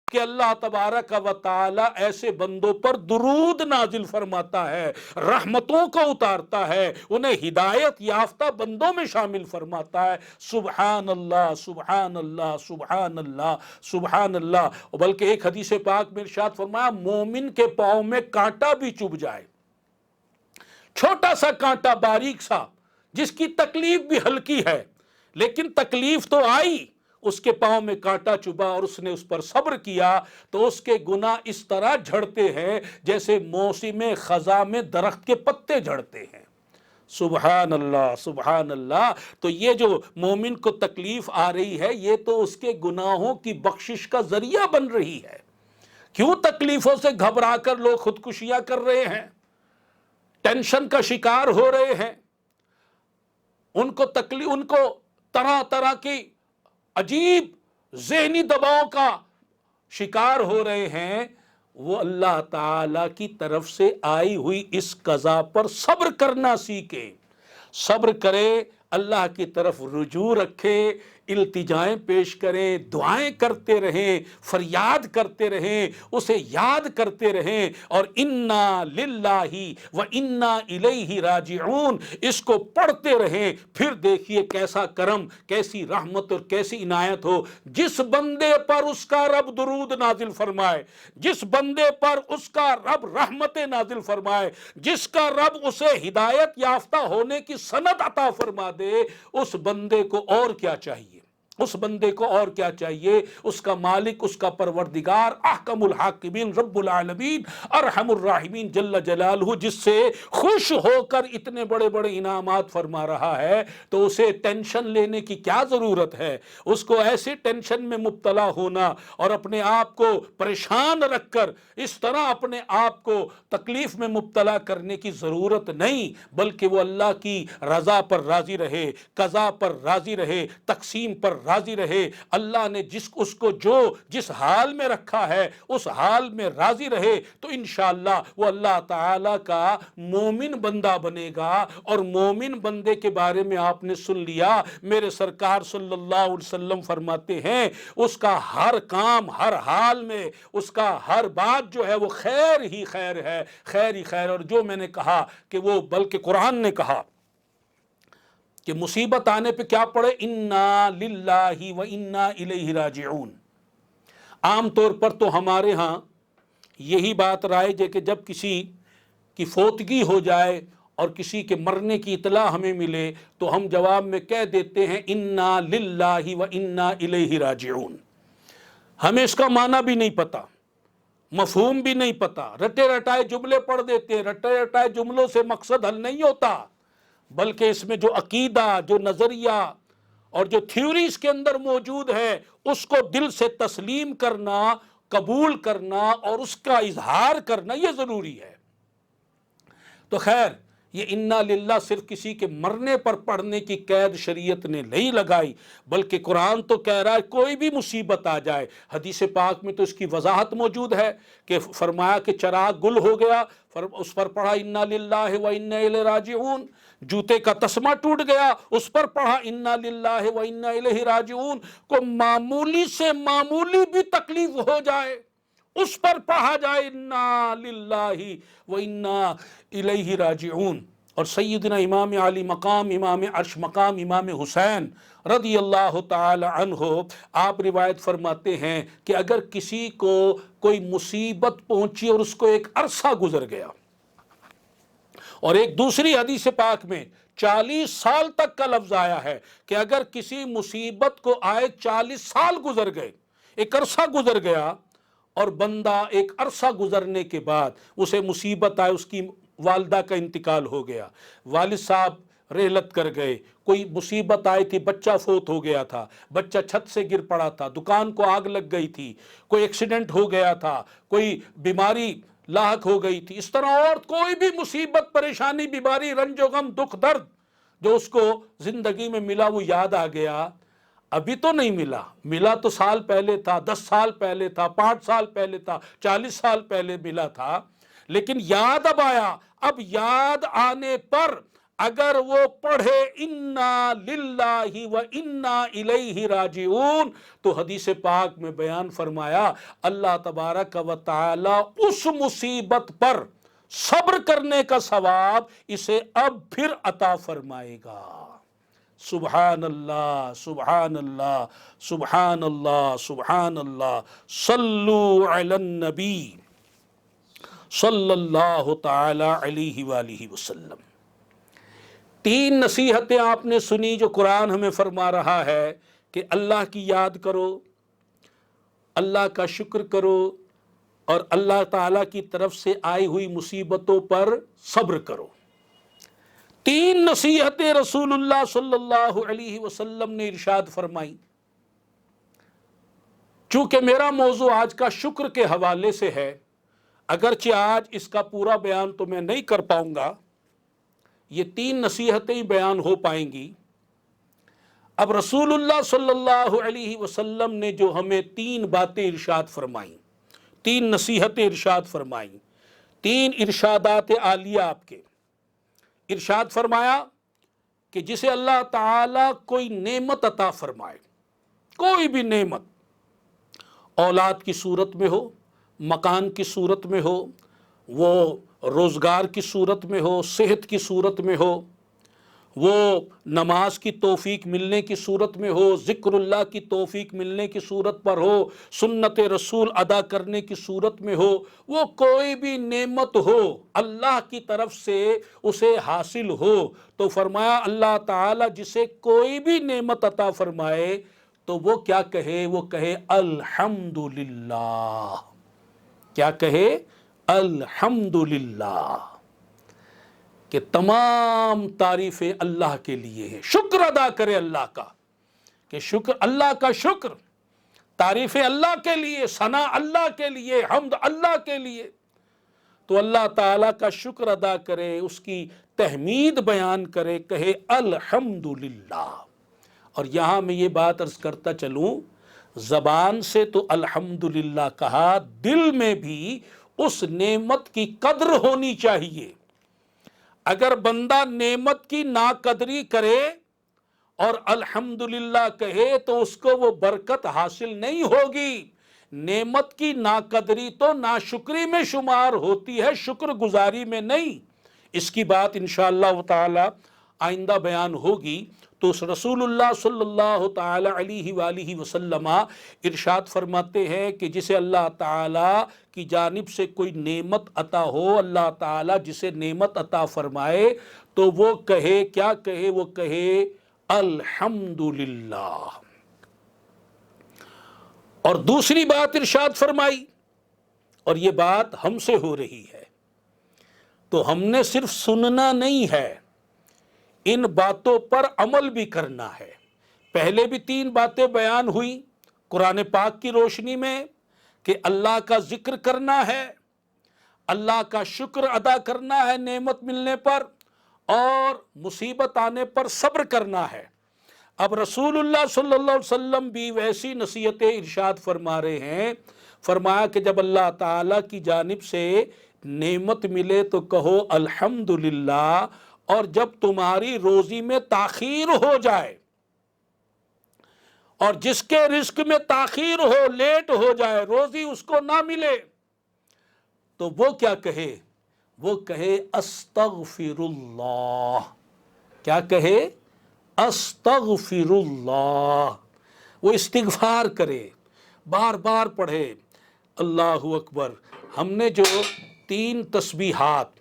[SPEAKER 1] کہ اللہ تبارک و تعالی ایسے بندوں پر درود نازل فرماتا ہے، رحمتوں کو اتارتا ہے، انہیں ہدایت یافتہ بندوں میں شامل فرماتا ہے. سبحان اللہ سبحان اللہ سبحان اللہ سبحان اللہ. بلکہ ایک حدیث پاک میں ارشاد فرمایا مومن کے پاؤں میں کانٹا بھی چبھ جائے، چھوٹا سا کانٹا باریک سا جس کی تکلیف بھی ہلکی ہے لیکن تکلیف تو آئی، اس کے پاؤں میں کانٹا چبھا اور اس نے اس پر صبر کیا تو اس کے گناہ اس طرح جھڑتے ہیں جیسے موسم خزاں میں درخت کے پتے جھڑتے ہیں. سبحان اللہ سبحان اللہ۔ تو یہ جو مومن کو تکلیف آ رہی ہے یہ تو اس کے گناہوں کی بخشش کا ذریعہ بن رہی ہے۔ کیوں تکلیفوں سے گھبرا کر لوگ خودکشیاں کر رہے ہیں، ٹینشن کا شکار ہو رہے ہیں، ان کو طرح طرح کی عجیب ذہنی دباؤ کا شکار ہو رہے ہیں، وہ اللہ تعالی کی طرف سے آئی ہوئی اس قضا پر صبر کرنا سیکھے، صبر کرے، اللہ کی طرف رجوع رکھے، التجائیں پیش کریں، دعائیں کرتے رہیں، فریاد کرتے رہیں، اسے یاد کرتے رہیں، اور انا للہ و انا الیہ راجعون اس کو پڑھتے رہیں۔ پھر دیکھیے کیسا کرم، کیسی رحمت اور کیسی عنایت ہو، جس بندے پر اس کا رب درود نازل فرمائے، جس بندے پر اس کا رب رحمت نازل فرمائے، جس کا رب اسے ہدایت یافتہ ہونے کی سند عطا فرما دے، اس بندے کو اور کیا چاہیے؟ اس بندے کو اور کیا چاہیے؟ اس کا مالک، اس کا پروردگار، احکم الحاکمین، رب العالمین، ارحم الراحمین جل جلالہ، جس سے خوش ہو کر اتنے بڑے بڑے انعامات فرما رہا ہے، تو اسے ٹینشن لینے کی کیا ضرورت ہے؟ اس کو ایسے ٹینشن میں مبتلا ہونا اور اپنے آپ کو پریشان رکھ کر اس طرح اپنے آپ کو تکلیف میں مبتلا کرنے کی ضرورت نہیں، بلکہ وہ اللہ کی رضا پر راضی رہے، قضا پر راضی رہے، تقسیم پر راضی رہے۔ اللہ نے اس کو جس حال میں رکھا ہے اس حال میں راضی رہے، تو انشاءاللہ وہ اللہ تعالی کا مومن بندہ بنے گا۔ اور مومن بندے کے بارے میں آپ نے سن لیا، میرے سرکار صلی اللہ علیہ وسلم فرماتے ہیں اس کا ہر کام، ہر حال میں، اس کا ہر بات جو ہے وہ خیر ہی خیر ہے، خیر ہی خیر۔ اور جو میں نے کہا کہ وہ بلکہ قرآن نے کہا کہ مصیبت آنے پہ کیا پڑھے؟ انا للہ و انا الیہ راجعون۔ عام طور پر تو ہمارے ہاں یہی بات رائج ہے کہ جب کسی کی فوتگی ہو جائے اور کسی کے مرنے کی اطلاع ہمیں ملے تو ہم جواب میں کہہ دیتے ہیں انا للہ و انا الیہ راجعون۔ ہمیں اس کا معنی بھی نہیں پتا، مفہوم بھی نہیں پتا، رٹے رٹائے جملے پڑھ دیتے ہیں۔ رٹے رٹائے جملوں سے مقصد حل نہیں ہوتا، بلکہ اس میں جو عقیدہ، جو نظریہ اور جو تھیوریز کے اندر موجود ہے اس کو دل سے تسلیم کرنا، قبول کرنا اور اس کا اظہار کرنا یہ ضروری ہے۔ تو خیر، یہ انا للہ صرف کسی کے مرنے پر پڑھنے کی قید شریعت نے نہیں لگائی، بلکہ قرآن تو کہہ رہا ہے کوئی بھی مصیبت آ جائے۔ حدیث پاک میں تو اس کی وضاحت موجود ہے کہ فرمایا کہ چراغ گل ہو گیا، اس پر پڑھا انا للہ و انا الیہ راجعون۔ جوتے کا تسمہ ٹوٹ گیا، اس پر پڑھا انا للہ و انا الیہ راجعون۔ کو معمولی سے معمولی بھی تکلیف ہو جائے اس پر پڑھا جائے انا للہ و انا الیہ راجعون۔ اور سیدنا امام علی مقام، امام عرش مقام، امام حسین رضی اللہ تعالی عنہ، آپ روایت فرماتے ہیں کہ اگر کسی کو کوئی مصیبت پہنچی اور اس کو ایک عرصہ گزر گیا، اور ایک دوسری حدیث پاک میں 40 سال تک کا لفظ آیا ہے کہ اگر کسی مصیبت کو آئے 40 سال گزر گئے، ایک عرصہ گزر گیا، اور بندہ ایک عرصہ گزرنے کے بعد اسے مصیبت آئے، اس کی والدہ کا انتقال ہو گیا، والد صاحب رحلت کر گئے، کوئی مصیبت آئی تھی، بچہ فوت ہو گیا تھا، بچہ چھت سے گر پڑا تھا، دکان کو آگ لگ گئی تھی، کوئی ایکسیڈنٹ ہو گیا تھا، کوئی بیماری لاحق ہو گئی تھی، اس طرح اور کوئی بھی مصیبت، پریشانی، بیماری، رنج و غم، دکھ درد جو اس کو زندگی میں ملا وہ یاد آ گیا۔ ابھی تو نہیں ملا تو سال پہلے تھا، 10 سال پہلے تھا، 5 سال پہلے تھا، 40 سال پہلے ملا تھا، لیکن یاد اب آیا۔ اب یاد آنے پر اگر وہ پڑھے انا للہ و انا الیہ راجعون، تو حدیث پاک میں بیان فرمایا اللہ تبارک و تعالی اس مصیبت پر صبر کرنے کا ثواب اسے اب پھر عطا فرمائے گا۔ سبحان اللہ سبحان اللہ سبحان اللہ سبحان اللہ، صلو علی النبی صلی اللہ تعالی علیہ وآلہ وسلم۔ 3 نصیحتیں آپ نے سنی جو قرآن ہمیں فرما رہا ہے کہ اللہ کی یاد کرو، اللہ کا شکر کرو، اور اللہ تعالیٰ کی طرف سے آئی ہوئی مصیبتوں پر صبر کرو۔ تین نصیحتیں رسول اللہ صلی اللہ علیہ وسلم نے ارشاد فرمائی۔ چونکہ میرا موضوع آج کا شکر کے حوالے سے ہے، اگرچہ آج اس کا پورا بیان تو میں نہیں کر پاؤں گا، یہ تین نصیحتیں ہی بیان ہو پائیں گی۔ اب رسول اللہ صلی اللہ علیہ وسلم نے جو ہمیں تین باتیں ارشاد فرمائیں، تین نصیحتیں ارشاد فرمائیں، تین ارشادات عالیہ آپ کے، ارشاد فرمایا کہ جسے اللہ تعالیٰ کوئی نعمت عطا فرمائے، کوئی بھی نعمت، اولاد کی صورت میں ہو، مکان کی صورت میں ہو، وہ روزگار کی صورت میں ہو، صحت کی صورت میں ہو، وہ نماز کی توفیق ملنے کی صورت میں ہو، ذکر اللہ کی توفیق ملنے کی صورت پر ہو، سنت رسول ادا کرنے کی صورت میں ہو، وہ کوئی بھی نعمت ہو اللہ کی طرف سے اسے حاصل ہو، تو فرمایا اللہ تعالیٰ جسے کوئی بھی نعمت عطا فرمائے تو وہ کیا کہے؟ وہ کہے الحمدللہ۔ کیا کہے؟ الحمدللہ، کہ تمام تعریفیں اللہ کے لیے ہیں، شکر ادا کرے اللہ کا، کہ شکر اللہ کا، شکر تعریفیں اللہ کے لیے، ثنا اللہ کے لیے، حمد اللہ کے لیے، تو اللہ تعالیٰ کا شکر ادا کرے، اس کی تحمید بیان کرے، کہے الحمدللہ۔ اور یہاں میں یہ بات عرض کرتا چلوں، زبان سے تو الحمدللہ کہا، دل میں بھی اس نعمت کی قدر ہونی چاہیے۔ اگر بندہ نعمت کی ناقدری کرے اور الحمدللہ کہے تو اس کو وہ برکت حاصل نہیں ہوگی۔ نعمت کی ناقدری تو ناشکری میں شمار ہوتی ہے، شکر گزاری میں نہیں۔ اس کی بات انشاءاللہ تعالی آئندہ بیان ہوگی۔ تو رسول اللہ صلی اللہ تعالی علیہ وآلہ وسلم ارشاد فرماتے ہیں کہ جسے اللہ تعالیٰ کی جانب سے کوئی نعمت عطا ہو، اللہ تعالیٰ جسے نعمت عطا فرمائے تو وہ کہے، کیا کہے؟ وہ کہے الحمدللہ۔ اور دوسری بات ارشاد فرمائی، اور یہ بات ہم سے ہو رہی ہے، تو ہم نے صرف سننا نہیں ہے، ان باتوں پر عمل بھی کرنا ہے۔ پہلے بھی تین باتیں بیان ہوئی قرآن پاک کی روشنی میں، کہ اللہ کا ذکر کرنا ہے، اللہ کا شکر ادا کرنا ہے نعمت ملنے پر، اور مصیبت آنے پر صبر کرنا ہے۔ اب رسول اللہ صلی اللہ علیہ وسلم بھی ویسی نصیحتیں ارشاد فرما رہے ہیں۔ فرمایا کہ جب اللہ تعالیٰ کی جانب سے نعمت ملے تو کہو الحمدللہ، اور جب تمہاری روزی میں تاخیر ہو جائے، اور جس کے رزق میں تاخیر ہو، لیٹ ہو جائے، روزی اس کو نہ ملے، تو وہ کیا کہے؟ وہ کہے استغفر اللہ۔ کیا کہے؟ استغفر اللہ۔ وہ استغفار کرے، بار بار پڑھے اللہ اکبر۔ ہم نے جو تین تسبیحات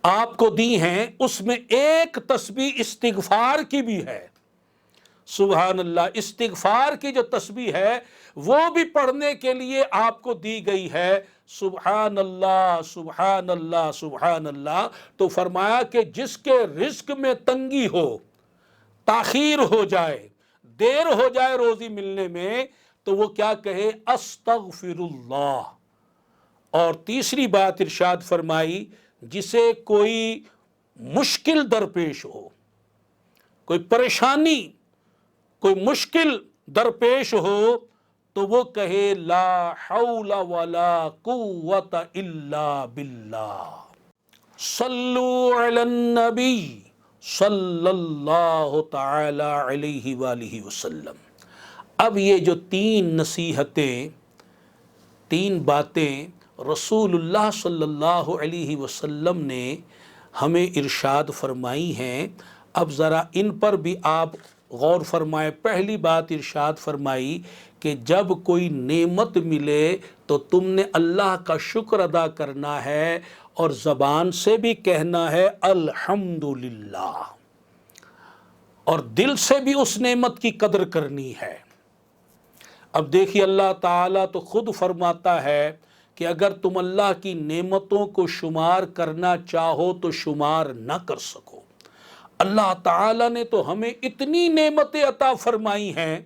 [SPEAKER 1] آپ کو دی ہیں، اس میں ایک تسبیح استغفار کی بھی ہے۔ سبحان اللہ، استغفار کی جو تسبیح ہے وہ بھی پڑھنے کے لیے آپ کو دی گئی ہے۔ سبحان اللہ، سبحان اللہ، سبحان اللہ۔ تو فرمایا کہ جس کے رزق میں تنگی ہو، تاخیر ہو جائے، دیر ہو جائے روزی ملنے میں، تو وہ کیا کہے؟ استغفر اللہ۔ اور تیسری بات ارشاد فرمائی، جسے کوئی مشکل درپیش ہو، کوئی پریشانی، کوئی مشکل درپیش ہو، تو وہ کہے لا حول ولا قوت الا باللہ۔ صلو علی النبی صلی اللہ تعالی علیہ وآلہ وسلم۔ اب یہ جو تین نصیحتیں، تین باتیں رسول اللہ صلی اللہ علیہ وسلم نے ہمیں ارشاد فرمائی ہیں، اب ذرا ان پر بھی آپ غور فرمائیں۔ پہلی بات ارشاد فرمائی کہ جب کوئی نعمت ملے تو تم نے اللہ کا شکر ادا کرنا ہے، اور زبان سے بھی کہنا ہے الحمدللہ، اور دل سے بھی اس نعمت کی قدر کرنی ہے۔ اب دیکھیے اللہ تعالیٰ تو خود فرماتا ہے کہ اگر تم اللہ کی نعمتوں کو شمار کرنا چاہو تو شمار نہ کر سکو۔ اللہ تعالیٰ نے تو ہمیں اتنی نعمتیں عطا فرمائی ہیں،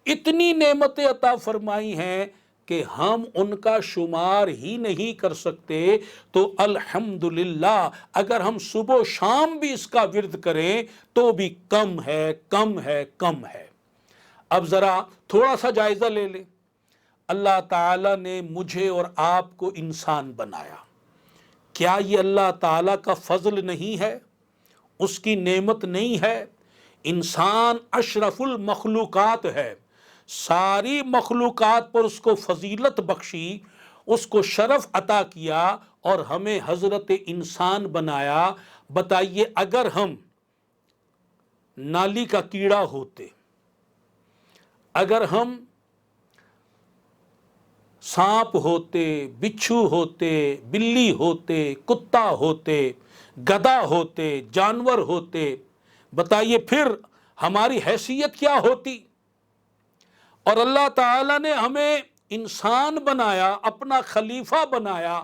[SPEAKER 1] اتنی نعمتیں عطا فرمائی ہیں کہ ہم ان کا شمار ہی نہیں کر سکتے۔ تو الحمدللہ اگر ہم صبح و شام بھی اس کا ورد کریں تو بھی کم ہے، کم ہے، کم ہے۔ اب ذرا تھوڑا سا جائزہ لے لیں۔ اللہ تعالیٰ نے مجھے اور آپ کو انسان بنایا، کیا یہ اللہ تعالیٰ کا فضل نہیں ہے؟ اس کی نعمت نہیں ہے؟ انسان اشرف المخلوقات ہے، ساری مخلوقات پر اس کو فضیلت بخشی، اس کو شرف عطا کیا اور ہمیں حضرت انسان بنایا۔ بتائیے اگر ہم نالی کا کیڑا ہوتے، اگر ہم سانپ ہوتے، بچھو ہوتے، بلی ہوتے، کتا ہوتے، گدھا ہوتے، جانور ہوتے، بتائیے پھر ہماری حیثیت کیا ہوتی؟ اور اللہ تعالیٰ نے ہمیں انسان بنایا، اپنا خلیفہ بنایا۔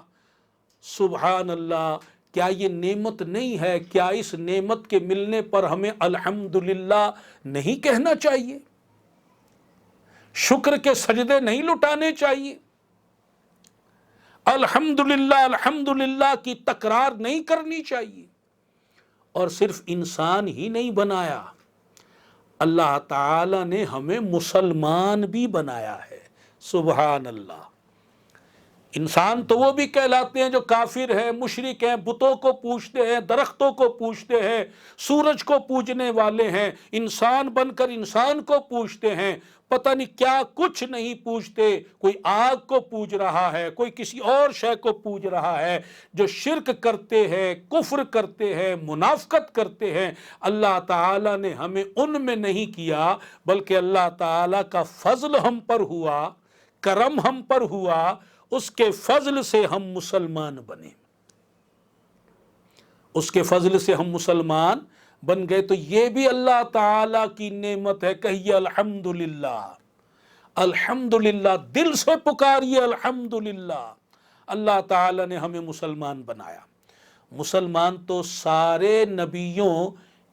[SPEAKER 1] سبحان اللہ، کیا یہ نعمت نہیں ہے؟ کیا اس نعمت کے ملنے پر ہمیں الحمدللہ نہیں کہنا چاہیے؟ شکر کے سجدے نہیں لٹانے چاہیے؟ الحمدللہ الحمدللہ کی تکرار نہیں کرنی چاہیے؟ اور صرف انسان ہی نہیں بنایا، اللہ تعالیٰ نے ہمیں مسلمان بھی بنایا ہے۔ سبحان اللہ۔ انسان تو وہ بھی کہلاتے ہیں جو کافر ہیں، مشرک ہیں، بتوں کو پوجتے ہیں، درختوں کو پوجتے ہیں، سورج کو پوجنے والے ہیں، انسان بن کر انسان کو پوجتے ہیں، پتہ نہیں کیا کچھ نہیں پوجتے۔ کوئی آگ کو پوج رہا ہے، کوئی کسی اور شے کو پوج رہا ہے۔ جو شرک کرتے ہیں، کفر کرتے ہیں، منافقت کرتے ہیں، اللہ تعالیٰ نے ہمیں ان میں نہیں کیا، بلکہ اللہ تعالیٰ کا فضل ہم پر ہوا، کرم ہم پر ہوا، اس کے فضل سے ہم مسلمان بنے، اس کے فضل سے ہم مسلمان بن گئے۔ تو یہ بھی اللہ تعالیٰ کی نعمت ہے۔ کہیے الحمدللہ، الحمدللہ، دل سے پکاریے الحمدللہ۔ اللہ تعالیٰ نے ہمیں مسلمان بنایا۔ مسلمان تو سارے نبیوں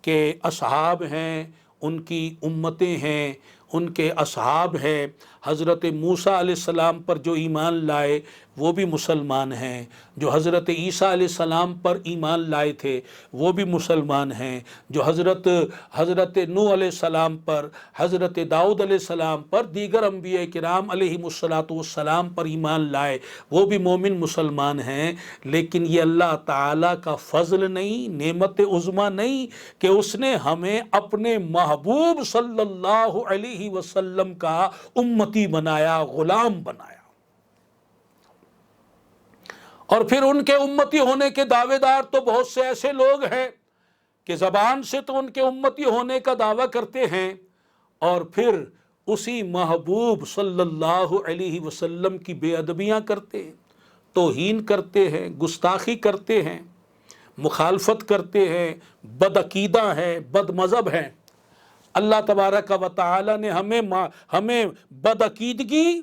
[SPEAKER 1] کے اصحاب ہیں، ان کی امتیں ہیں، ان کے اصحاب ہیں۔ حضرت موسیٰ علیہ السلام پر جو ایمان لائے وہ بھی مسلمان ہیں، جو حضرت عیسیٰ علیہ السلام پر ایمان لائے تھے وہ بھی مسلمان ہیں، جو حضرت نوح علیہ السلام پر، حضرت داؤد علیہ السلام پر، دیگر انبیاء کرام علیہم السلام پر ایمان لائے وہ بھی مومن مسلمان ہیں۔ لیکن یہ اللہ تعالیٰ کا فضل نہیں، نعمت عظمیٰ نہیں کہ اس نے ہمیں اپنے محبوب صلی اللہ علیہ وسلم کا امتی بنایا، غلام بنایا۔ اور پھر ان کے امتی ہونے کے دعوے دار تو بہت سے ایسے لوگ ہیں کہ زبان سے تو ان کے امتی ہونے کا دعویٰ کرتے ہیں، اور پھر اسی محبوب صلی اللہ علیہ وسلم کی بے ادبیاں کرتے ہیں، توہین کرتے ہیں، گستاخی کرتے ہیں، مخالفت کرتے ہیں، بد عقیدہ ہیں، بد مذہب ہیں۔ اللہ تبارک و تعالی نے ہمیں بد عقیدگی،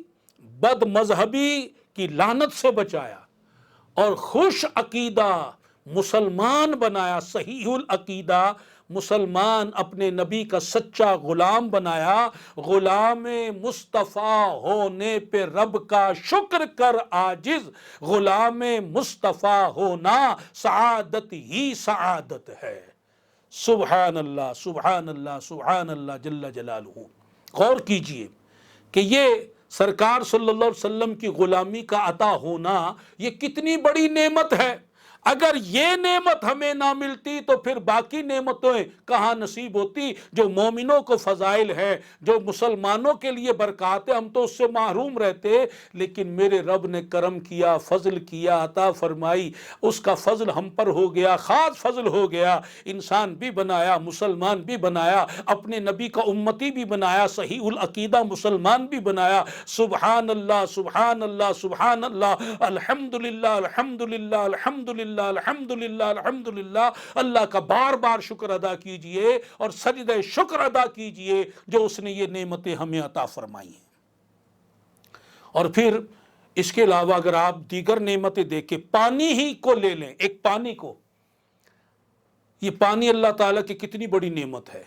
[SPEAKER 1] بد مذہبی کی لعنت سے بچایا اور خوش عقیدہ مسلمان بنایا، صحیح العقیدہ مسلمان، اپنے نبی کا سچا غلام بنایا۔ غلام مصطفیٰ ہونے پہ رب کا شکر کر عاجز، غلام مصطفیٰ ہونا سعادت ہی سعادت ہے۔ سبحان اللہ، سبحان اللہ، سبحان اللہ جل جلالہ۔ غور کیجئے کہ یہ سرکار صلی اللہ علیہ وسلم کی غلامی کا عطا ہونا یہ کتنی بڑی نعمت ہے۔ اگر یہ نعمت ہمیں نہ ملتی تو پھر باقی نعمتیں کہاں نصیب ہوتی جو مومنوں کو فضائل ہے، جو مسلمانوں کے لیے برکات ہے، ہم تو اس سے محروم رہتے۔ لیکن میرے رب نے کرم کیا، فضل کیا، عطا فرمائی، اس کا فضل ہم پر ہو گیا، خاص فضل ہو گیا۔ انسان بھی بنایا، مسلمان بھی بنایا، اپنے نبی کا امتی بھی بنایا، صحیح العقیدہ مسلمان بھی بنایا۔ سبحان اللہ، سبحان اللہ، سبحان اللہ، الحمدللہ، الحمدللہ، الحمدللہ، الحمدللہ، الحمدللہ۔ اللہ کا بار بار شکر ادا کیجئے اور سجدہ شکر ادا کیجئے جو اس نے یہ نعمتیں ہمیں عطا فرمائی ہیں۔ اور پھر اس کے علاوہ اگر آپ دیگر نعمتیں دیکھیں، پانی ہی کو لے لیں، ایک پانی کو، یہ پانی اللہ تعالیٰ کی کتنی بڑی نعمت ہے۔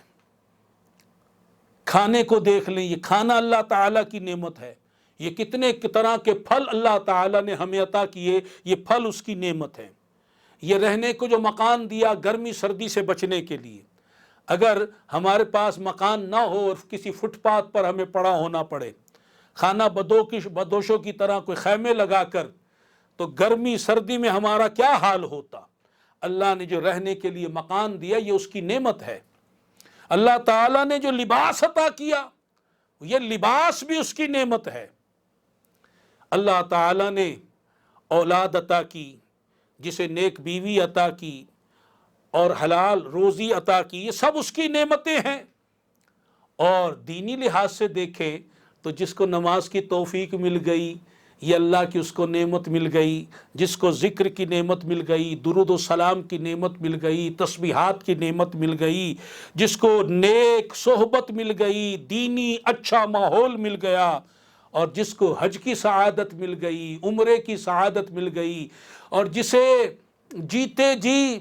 [SPEAKER 1] کھانے کو دیکھ لیں، یہ کھانا اللہ تعالیٰ کی نعمت ہے۔ یہ کتنے طرح کے پھل اللہ تعالیٰ نے ہمیں عطا کیے، یہ پھل اس کی نعمت ہے۔ یہ رہنے کو جو مکان دیا گرمی سردی سے بچنے کے لیے، اگر ہمارے پاس مکان نہ ہو اور کسی فٹ پاتھ پر ہمیں پڑا ہونا پڑے، خانہ بدوشوں کی طرح کوئی خیمے لگا کر، تو گرمی سردی میں ہمارا کیا حال ہوتا۔ اللہ نے جو رہنے کے لیے مکان دیا، یہ اس کی نعمت ہے۔ اللہ تعالیٰ نے جو لباس عطا کیا، یہ لباس بھی اس کی نعمت ہے۔ اللہ تعالیٰ نے اولاد عطا کی، جسے نیک بیوی عطا کی اور حلال روزی عطا کی، یہ سب اس کی نعمتیں ہیں۔ اور دینی لحاظ سے دیکھیں تو جس کو نماز کی توفیق مل گئی، یہ اللہ کی اس کو نعمت مل گئی۔ جس کو ذکر کی نعمت مل گئی، درود و سلام کی نعمت مل گئی، تسبیحات کی نعمت مل گئی، جس کو نیک صحبت مل گئی، دینی اچھا ماحول مل گیا، اور جس کو حج کی سعادت مل گئی، عمرے کی سعادت مل گئی، اور جسے جیتے جی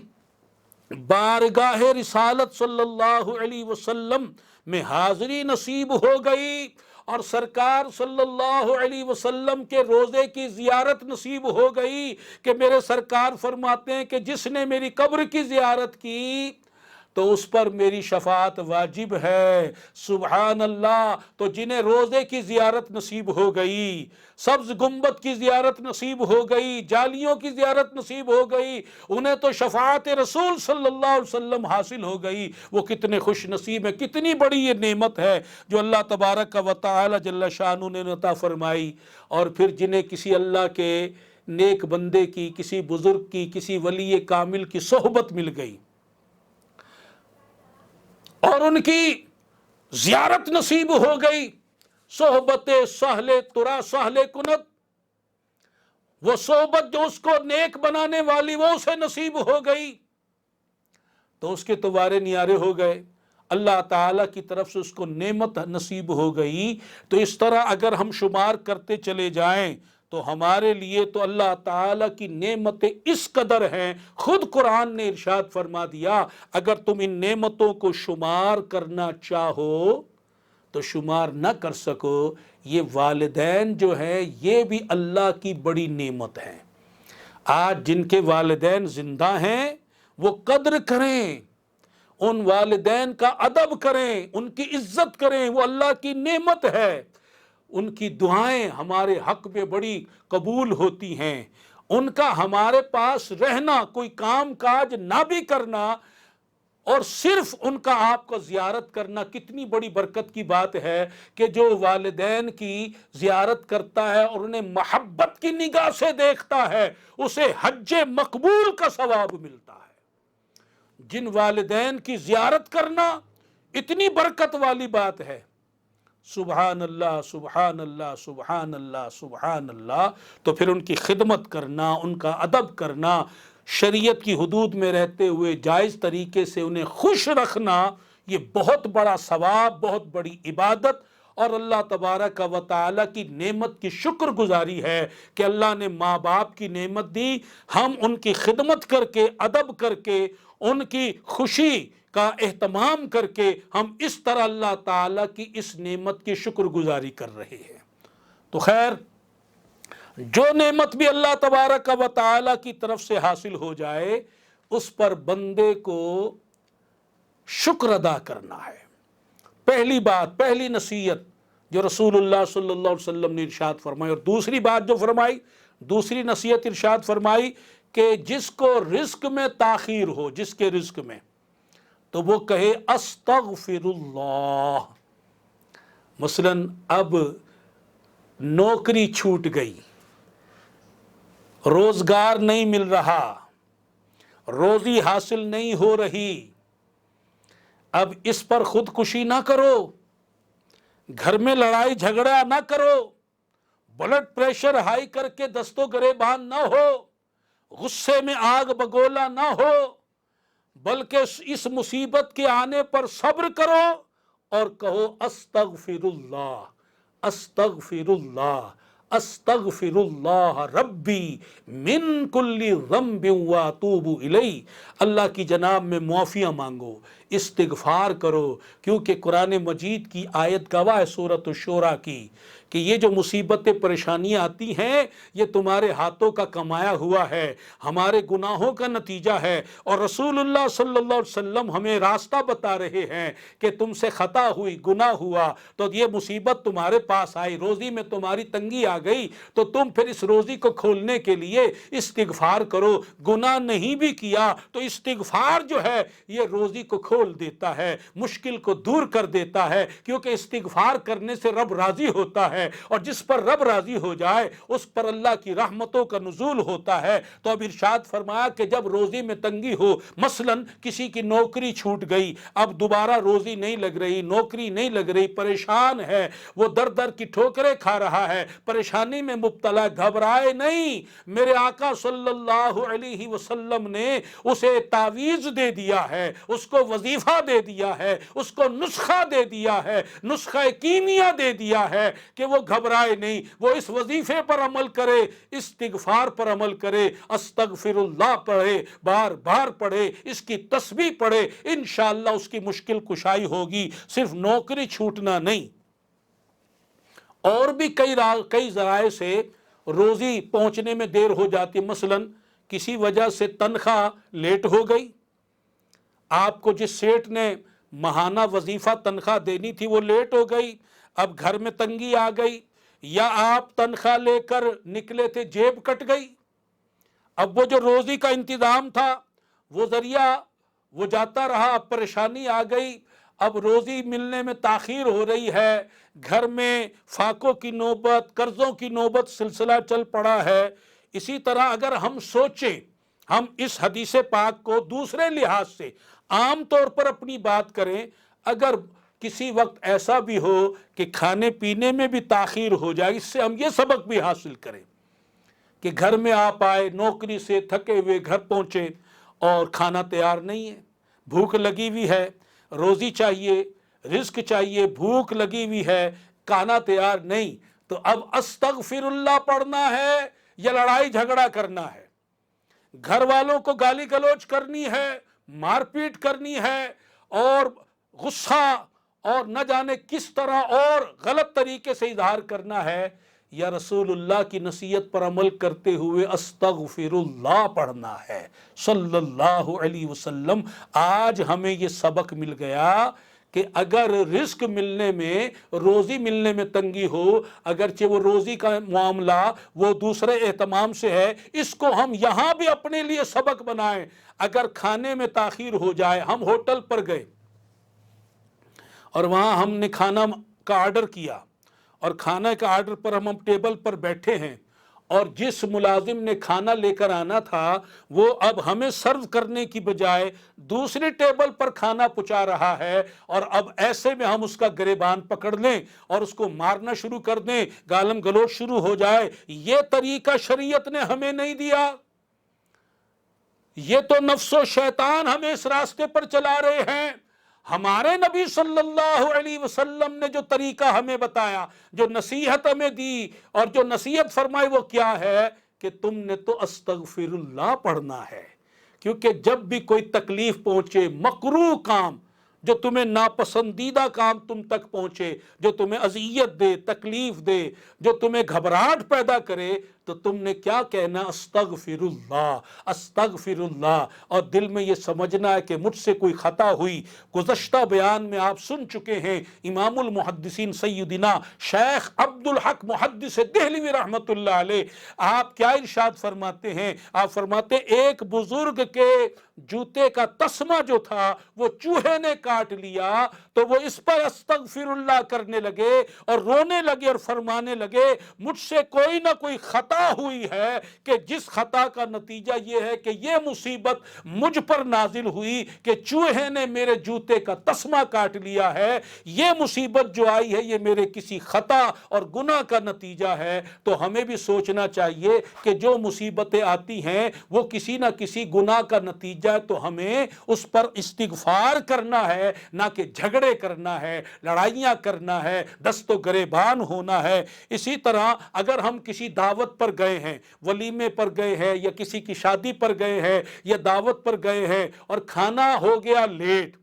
[SPEAKER 1] بارگاہ رسالت صلی اللہ علیہ وسلم میں حاضری نصیب ہو گئی، اور سرکار صلی اللہ علیہ وسلم کے روضے کی زیارت نصیب ہو گئی، کہ میرے سرکار فرماتے ہیں کہ جس نے میری قبر کی زیارت کی تو اس پر میری شفاعت واجب ہے۔ سبحان اللہ۔ تو جنہیں روضے کی زیارت نصیب ہو گئی، سبز گنبد کی زیارت نصیب ہو گئی، جالیوں کی زیارت نصیب ہو گئی، انہیں تو شفاعت رسول صلی اللہ علیہ وسلم حاصل ہو گئی۔ وہ کتنے خوش نصیب ہیں، کتنی بڑی یہ نعمت ہے جو اللہ تبارک و تعالی جل شانہ نے عطا فرمائی۔ اور پھر جنہیں کسی اللہ کے نیک بندے کی، کسی بزرگ کی، کسی ولی کامل کی صحبت مل گئی اور ان کی زیارت نصیب ہو گئی، صحبت سہل ترا سہل کنت، وہ صحبت جو اس کو نیک بنانے والی وہ اسے نصیب ہو گئی، تو اس کے تو وارے نیارے ہو گئے، اللہ تعالیٰ کی طرف سے اس کو نعمت نصیب ہو گئی۔ تو اس طرح اگر ہم شمار کرتے چلے جائیں تو ہمارے لیے تو اللہ تعالیٰ کی نعمتیں اس قدر ہیں۔ خود قرآن نے ارشاد فرما دیا، اگر تم ان نعمتوں کو شمار کرنا چاہو تو شمار نہ کر سکو۔ یہ والدین جو ہیں یہ بھی اللہ کی بڑی نعمت ہیں۔ آج جن کے والدین زندہ ہیں وہ قدر کریں، ان والدین کا ادب کریں، ان کی عزت کریں، وہ اللہ کی نعمت ہے۔ ان کی دعائیں ہمارے حق میں بڑی قبول ہوتی ہیں۔ ان کا ہمارے پاس رہنا، کوئی کام کاج نہ بھی کرنا، اور صرف ان کا آپ کو زیارت کرنا کتنی بڑی برکت کی بات ہے کہ جو والدین کی زیارت کرتا ہے اور انہیں محبت کی نگاہ سے دیکھتا ہے، اسے حج مقبول کا ثواب ملتا ہے۔ جن والدین کی زیارت کرنا اتنی برکت والی بات ہے، سبحان اللہ سبحان اللہ سبحان اللہ سبحان اللہ۔ تو پھر ان کی خدمت کرنا، ان کا ادب کرنا، شریعت کی حدود میں رہتے ہوئے جائز طریقے سے انہیں خوش رکھنا، یہ بہت بڑا ثواب، بہت بڑی عبادت اور اللہ تبارک و تعالیٰ کی نعمت کی شکر گزاری ہے کہ اللہ نے ماں باپ کی نعمت دی، ہم ان کی خدمت کر کے، ادب کر کے، ان کی خوشی کا اہتمام کر کے ہم اس طرح اللہ تعالیٰ کی اس نعمت کی شکر گزاری کر رہے ہیں۔ تو خیر، جو نعمت بھی اللہ تبارک و تعالیٰ کی طرف سے حاصل ہو جائے اس پر بندے کو شکر ادا کرنا ہے۔ پہلی بات، پہلی نصیحت جو رسول اللہ صلی اللہ علیہ وسلم نے ارشاد فرمائی، اور دوسری بات جو فرمائی، دوسری نصیحت ارشاد فرمائی کہ جس کو رزق میں تاخیر ہو، جس کے رزق میں، تو وہ کہے استغفر اللہ۔ مثلا اب نوکری چھوٹ گئی، روزگار نہیں مل رہا، روزی حاصل نہیں ہو رہی، اب اس پر خودکشی نہ کرو، گھر میں لڑائی جھگڑا نہ کرو، بلڈ پریشر ہائی کر کے دست و گریبان نہ ہو، غصے میں آگ بگولا نہ ہو، بلکہ اس مصیبت کے آنے پر صبر کرو اور کہو استغفر اللہ استغفر اللہ استغفر اللہ ربی من کل ذنب واتوب الیہ، اللہ کی جناب میں معافیاں مانگو، استغفار کرو، کیونکہ قرآن مجید کی آیت گواہ ہے سورۃ الشورى کی کہ یہ جو مصیبتیں پریشانیاں آتی ہیں یہ تمہارے ہاتھوں کا کمایا ہوا ہے، ہمارے گناہوں کا نتیجہ ہے، اور رسول اللہ صلی اللہ علیہ وسلم ہمیں راستہ بتا رہے ہیں کہ تم سے خطا ہوئی، گناہ ہوا تو یہ مصیبت تمہارے پاس آئی، روزی میں تمہاری تنگی آ گئی، تو تم پھر اس روزی کو کھولنے کے لیے استغفار کرو۔ گناہ نہیں بھی کیا تو استغفار جو ہے یہ روزی کو کھول دیتا ہے، مشکل کو دور کر دیتا ہے، کیونکہ استغفار کرنے سے رب راضی ہوتا ہے، اور جس پر رب راضی ہو جائے اس پر اللہ کی رحمتوں کا نزول ہوتا ہے۔ تو اب ارشاد فرمایا کہ جب روزی میں تنگی ہو، مثلا کسی کی نوکری چھوٹ گئی، اب دوبارہ روزی نہیں لگ رہی، نوکری نہیں لگ رہی، پریشان ہے، وہ در در کی ٹھوکریں کھا رہا ہے، پریشانی میں مبتلا، گھبرائے نہیں، میرے آقا صلی اللہ علیہ وسلم نے اسے تعویذ دے دیا ہے، اس کو وظیفہ دے دیا ہے، اس کو نسخہ دے دیا ہے، نسخہ کیمیا دے دیا ہے کہ وہ گھبرائے نہیں، وہ اس وظیفے پر عمل کرے، استغفار پر عمل کرے، استغفر اللہ پڑھے، بار بار پڑھے، اس کی تسبیح پڑھے، انشاءاللہ اس کی مشکل کشائی ہوگی۔ صرف نوکری چھوٹنا نہیں، اور بھی کئی ذرائع سے روزی پہنچنے میں دیر ہو جاتی، مثلا کسی وجہ سے تنخواہ لیٹ ہو گئی، آپ کو جس سیٹ نے ماہانہ وظیفہ تنخواہ دینی تھی وہ لیٹ ہو گئی، اب گھر میں تنگی آ گئی، یا آپ تنخواہ لے کر نکلے تھے، جیب کٹ گئی، اب وہ جو روزی کا انتظام تھا وہ ذریعہ وہ جاتا رہا، اب پریشانی آ گئی، اب روزی ملنے میں تاخیر ہو رہی ہے، گھر میں فاقوں کی نوبت، قرضوں کی نوبت، سلسلہ چل پڑا ہے۔ اسی طرح اگر ہم سوچیں، ہم اس حدیث پاک کو دوسرے لحاظ سے عام طور پر اپنی بات کریں، اگر کسی وقت ایسا بھی ہو کہ کھانے پینے میں بھی تاخیر ہو جائے، اس سے ہم یہ سبق بھی حاصل کریں کہ گھر میں آپ آئے، نوکری سے تھکے ہوئے گھر پہنچے اور کھانا تیار نہیں ہے، بھوک لگی ہوئی ہے، روزی چاہیے، رزق چاہیے، بھوک لگی ہوئی ہے، کھانا تیار نہیں، تو اب استغفر اللہ پڑھنا ہے یا لڑائی جھگڑا کرنا ہے، گھر والوں کو گالی گلوچ کرنی ہے، مار پیٹ کرنی ہے، اور غصہ اور نہ جانے کس طرح اور غلط طریقے سے اظہار کرنا ہے، یا رسول اللہ کی نصیحت پر عمل کرتے ہوئے استغفر اللہ پڑھنا ہے صلی اللہ علیہ وسلم۔ آج ہمیں یہ سبق مل گیا کہ اگر رزق ملنے میں، روزی ملنے میں تنگی ہو، اگرچہ وہ روزی کا معاملہ وہ دوسرے اہتمام سے ہے، اس کو ہم یہاں بھی اپنے لیے سبق بنائیں۔ اگر کھانے میں تاخیر ہو جائے، ہم ہوٹل پر گئے اور وہاں ہم نے کھانا کا آرڈر کیا، اور کھانا کا آرڈر پر ہم ٹیبل پر بیٹھے ہیں، اور جس ملازم نے کھانا لے کر آنا تھا وہ اب ہمیں سرو کرنے کی بجائے دوسری ٹیبل پر کھانا پہنچا رہا ہے، اور اب ایسے میں ہم اس کا گریبان پکڑ لیں اور اس کو مارنا شروع کر دیں، گالم گلوچ شروع ہو جائے، یہ طریقہ شریعت نے ہمیں نہیں دیا۔ یہ تو نفس و شیطان ہمیں اس راستے پر چلا رہے ہیں۔ ہمارے نبی صلی اللہ علیہ وسلم نے جو طریقہ ہمیں بتایا، جو نصیحت ہمیں دی، اور جو نصیحت فرمائی، وہ کیا ہے کہ تم نے تو استغفر اللہ پڑھنا ہے، کیونکہ جب بھی کوئی تکلیف پہنچے، مکروہ کام، جو تمہیں ناپسندیدہ کام تم تک پہنچے، جو تمہیں اذیت دے، تکلیف دے، جو تمہیں گھبراہٹ پیدا کرے، تو تم نے کیا کہنا؟ استغفر اللہ، استغفر اللہ، اور دل میں یہ سمجھنا ہے کہ مجھ سے کوئی خطا ہوئی۔ گزشتہ بیان میں آپ سن چکے ہیں، امام المحدثین سیدنا شیخ عبد الحق محدث دہلوی رحمۃ اللہ علیہ، آپ کیا ارشاد فرماتے ہیں؟ آپ فرماتے ہیں ایک بزرگ کے جوتے کا تسمہ جو تھا وہ چوہے نے کاٹ لیا، تو وہ اس پر استغفر اللہ کرنے لگے اور رونے لگے اور فرمانے لگے، مجھ سے کوئی نہ کوئی خطا خطا ہوئی ہے کہ جس خطا کا نتیجہ یہ ہے کہ یہ مصیبت مجھ پر نازل ہوئی کہ چوہے نے میرے جوتے کا تسمہ کاٹ لیا ہے، یہ مصیبت جو آئی ہے یہ میرے کسی خطا اور گناہ کا نتیجہ ہے، تو ہمیں بھی سوچنا چاہیے کہ جو مصیبتیں آتی ہیں وہ کسی نہ کسی گناہ کا نتیجہ ہے، تو ہمیں اس پر استغفار کرنا ہے، نہ کہ جھگڑے کرنا ہے، لڑائیاں کرنا ہے، دست و گریبان ہونا ہے۔ اسی طرح اگر ہم کسی دعوت پر گئے ہیں، ولیمے پر گئے ہیں، یا کسی کی شادی پر گئے ہیں، یا دعوت پر گئے ہیں اور کھانا ہو گیا لیٹ،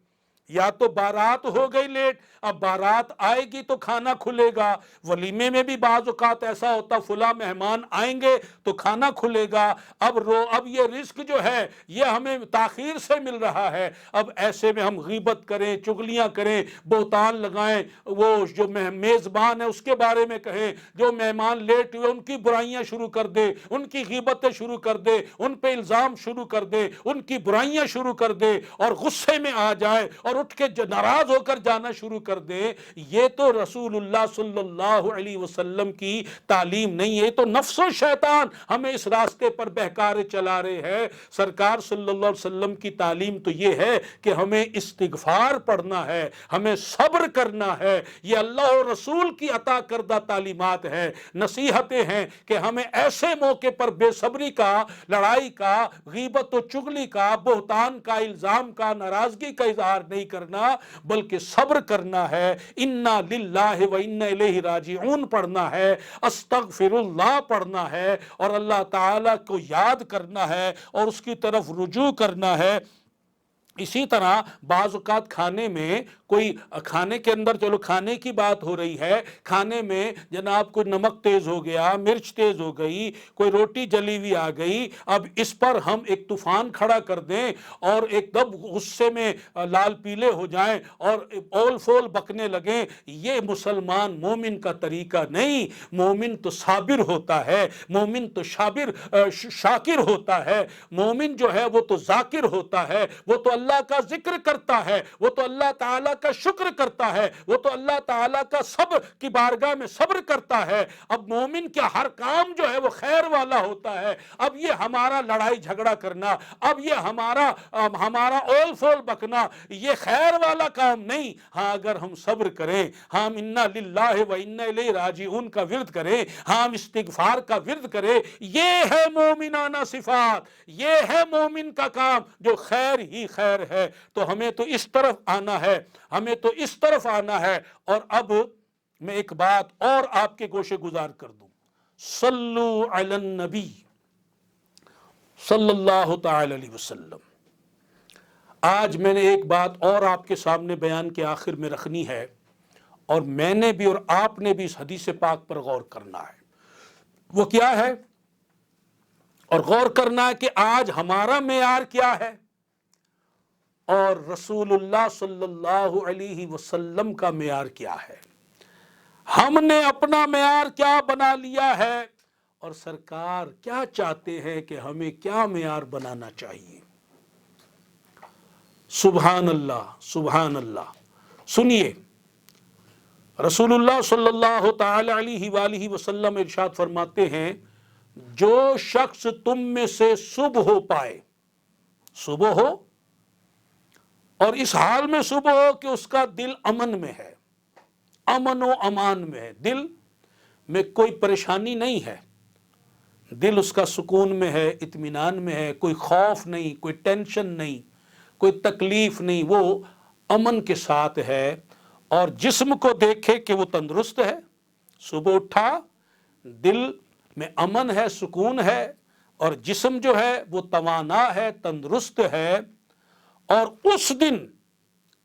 [SPEAKER 1] یا تو بارات ہو گئی لیٹ، اب بارات آئے گی تو کھانا کھلے گا، ولیمے میں بھی بعض اوقات ایسا ہوتا فلاں مہمان آئیں گے تو کھانا کھلے گا، اب یہ رزق جو ہے یہ ہمیں تاخیر سے مل رہا ہے، اب ایسے میں ہم غیبت کریں، چغلیاں کریں، بہتان لگائیں، وہ جو میزبان ہے اس کے بارے میں کہیں، جو مہمان لیٹ ہوئے ان کی برائیاں شروع کر دے، ان کی غیبتیں شروع کر دے، ان پہ الزام شروع کر دے، ان کی برائیاں شروع کر دے، اور غصے میں آ جائے اور اٹھ کے ناراض ہو کر جانا شروع کر دے، یہ تو رسول اللہ صلی اللہ علیہ وسلم کی تعلیم نہیں ہے، یہ تو نفس و شیطان ہمیں اس راستے پر بہکارے چلا رہے ہیں۔ سرکار صلی اللہ علیہ وسلم کی تعلیم تو یہ ہے کہ ہمیں استغفار پڑھنا ہے، ہمیں صبر کرنا ہے، یہ اللہ و رسول کی عطا کردہ تعلیمات ہیں، نصیحتیں ہیں کہ ہمیں ایسے موقع پر بے صبری کا، لڑائی کا، غیبت و چغلی کا، بہتان کا، الزام کا، ناراضگی کا اظہار نہیں کرنا، بلکہ صبر کرنا ہے، انا للہ و انا الیہ راجعون پڑھنا ہے، استغفر اللہ پڑھنا ہے، اور اللہ تعالیٰ کو یاد کرنا ہے اور اس کی طرف رجوع کرنا ہے۔ اسی طرح بعض اوقات کھانے میں کھانے کے اندر، چلو کھانے کی بات ہو رہی ہے، کھانے میں جناب کوئی نمک تیز ہو گیا، مرچ تیز ہو گئی، کوئی روٹی جلی ہوئی آ گئی، اب اس پر ہم ایک طوفان کھڑا کر دیں اور ایک دم غصے میں لال پیلے ہو جائیں اور اول فول بکنے لگیں، یہ مسلمان مومن کا طریقہ نہیں۔ مومن تو صابر ہوتا ہے، مومن تو شاکر ہوتا ہے، مومن جو ہے وہ تو ذاکر ہوتا ہے، وہ تو اللہ کا ذکر کرتا ہے، وہ تو اللہ تعالیٰ کا شکر کرتا ہے، وہ تو اللہ تعالیٰ کا صبر کی بارگاہ میں صبر کرتا ہے۔ اب مومن کا ہر کام جو ہے وہ خیر والا ہوتا ہے۔ اب یہ ہمارا لڑائی جھگڑا کرنا، اب یہ ہمارا اول فول بکنا، یہ خیر والا کام نہیں۔ ہاں اگر ہم صبر کریں، ہم انا للہ و انا الیہ راجعون کا ورد کریں، ہم استغفار کا ورد کریں، یہ ہے مومنانہ صفات، یہ ہے مومن کا کام جو خیر ہی خیر ہے۔ تو ہمیں تو اس طرف آنا ہے، ہمیں تو اس طرف آنا ہے۔ اور اب میں ایک بات اور آپ کے گوشے گزار کر دوں، صلو علی النبی صلی اللہ تعالی علیہ وسلم۔ آج میں نے ایک بات اور آپ کے سامنے بیان کے آخر میں رکھنی ہے، اور میں نے بھی اور آپ نے بھی اس حدیث پاک پر غور کرنا ہے۔ وہ کیا ہے؟ اور غور کرنا ہے کہ آج ہمارا معیار کیا ہے اور رسول اللہ صلی اللہ علیہ وسلم کا معیار کیا ہے۔ ہم نے اپنا معیار کیا بنا لیا ہے، اور سرکار کیا چاہتے ہیں کہ ہمیں کیا معیار بنانا چاہیے۔ سبحان اللہ، سبحان اللہ۔ سنیے، رسول اللہ صلی اللہ تعالی علیہ وآلہ وسلم ارشاد فرماتے ہیں، جو شخص تم میں سے صبح ہو پائے، صبح ہو اور اس حال میں صبح ہو کہ اس کا دل امن میں ہے، امن و امان میں ہے، دل میں کوئی پریشانی نہیں ہے، دل اس کا سکون میں ہے، اطمینان میں ہے، کوئی خوف نہیں، کوئی ٹینشن نہیں، کوئی تکلیف نہیں، وہ امن کے ساتھ ہے، اور جسم کو دیکھے کہ وہ تندرست ہے، صبح اٹھا، دل میں امن ہے، سکون ہے، اور جسم جو ہے وہ توانا ہے، تندرست ہے، اور اس دن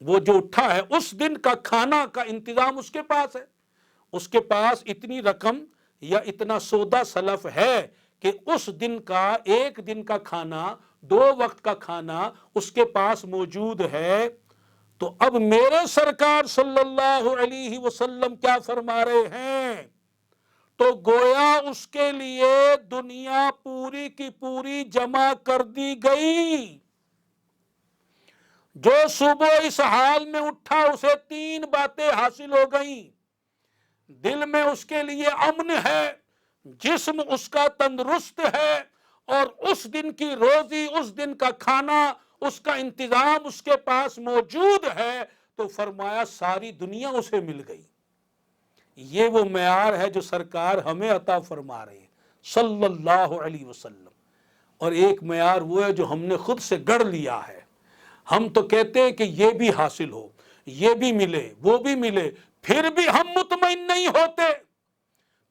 [SPEAKER 1] وہ جو اٹھا ہے اس دن کا کھانا کا انتظام اس کے پاس ہے، اس کے پاس اتنی رقم یا اتنا سودا سلف ہے کہ اس دن کا، ایک دن کا کھانا، 2 وقت کا کھانا اس کے پاس موجود ہے۔ تو اب میرے سرکار صلی اللہ علیہ وسلم کیا فرما رہے ہیں؟ تو گویا اس کے لیے دنیا پوری کی پوری جمع کر دی گئی۔ جو صبح اس حال میں اٹھا اسے 3 باتیں حاصل ہو گئیں، دل میں اس کے لیے امن ہے، جسم اس کا تندرست ہے اور اس دن کی روزی، اس دن کا کھانا، اس کا انتظام اس کے پاس موجود ہے، تو فرمایا ساری دنیا اسے مل گئی۔ یہ وہ معیار ہے جو سرکار ہمیں عطا فرما رہے ہیں صلی اللہ علیہ وسلم۔ اور ایک معیار وہ ہے جو ہم نے خود سے گڑھ لیا ہے۔ ہم تو کہتے ہیں کہ یہ بھی حاصل ہو، یہ بھی ملے، وہ بھی ملے، پھر بھی ہم مطمئن نہیں ہوتے،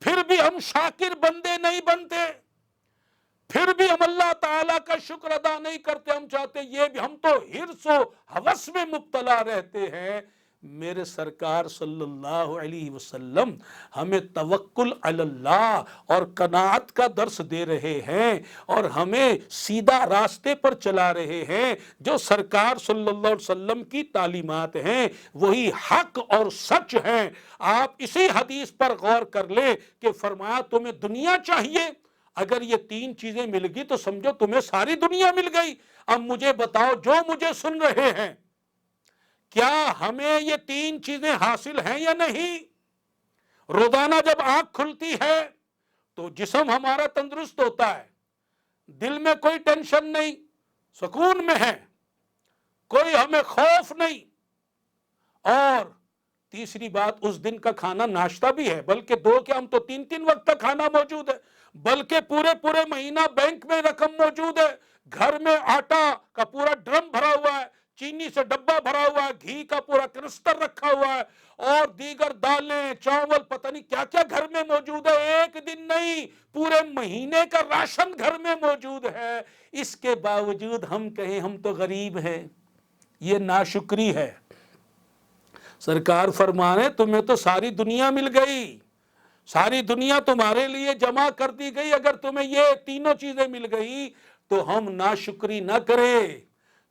[SPEAKER 1] پھر بھی ہم شاکر بندے نہیں بنتے، پھر بھی ہم اللہ تعالیٰ کا شکر ادا نہیں کرتے۔ ہم چاہتے یہ بھی، ہم تو حرص و ہوس میں مبتلا رہتے ہیں۔ میرے سرکار صلی اللہ علیہ وسلم ہمیں توکل علی اللہ اور قناعت کا درس دے رہے ہیں، اور ہمیں سیدھا راستے پر چلا رہے ہیں۔ جو سرکار صلی اللہ علیہ وسلم کی تعلیمات ہیں وہی حق اور سچ ہیں۔ آپ اسی حدیث پر غور کر لیں کہ فرمایا تمہیں دنیا چاہیے، اگر یہ تین چیزیں مل گئی تو سمجھو تمہیں ساری دنیا مل گئی۔ اب مجھے بتاؤ جو مجھے سن رہے ہیں، کیا ہمیں یہ تین چیزیں حاصل ہیں یا نہیں؟ روزانہ جب آنکھ کھلتی ہے تو جسم ہمارا تندرست ہوتا ہے، دل میں کوئی ٹینشن نہیں، سکون میں ہے، کوئی ہمیں خوف نہیں، اور تیسری بات اس دن کا کھانا ناشتہ بھی ہے، بلکہ دو کیا ہم تو تین تین وقت کا کھانا موجود ہے، بلکہ پورے مہینہ بینک میں رقم موجود ہے، گھر میں آٹا کا پورا ڈرم بھرا ہوا ہے، چینی سے ڈبہ بھرا ہوا ہے، گھی کا پورا کنستر رکھا ہوا ہے، اور دیگر دالیں، چاول، پتہ نہیں کیا کیا گھر میں موجود ہے۔ ایک دن نہیں، پورے مہینے کا راشن گھر میں موجود ہے۔ اس کے باوجود ہم کہیں ہم تو غریب ہیں، یہ ناشکری ہے۔ سرکار فرمانے تمہیں تو ساری دنیا مل گئی، ساری دنیا تمہارے لیے جمع کر دی گئی، اگر تمہیں یہ تینوں چیزیں مل گئی تو ہم ناشکری نہ کریں،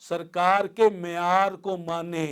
[SPEAKER 1] سرکار کے معیار کو مانے۔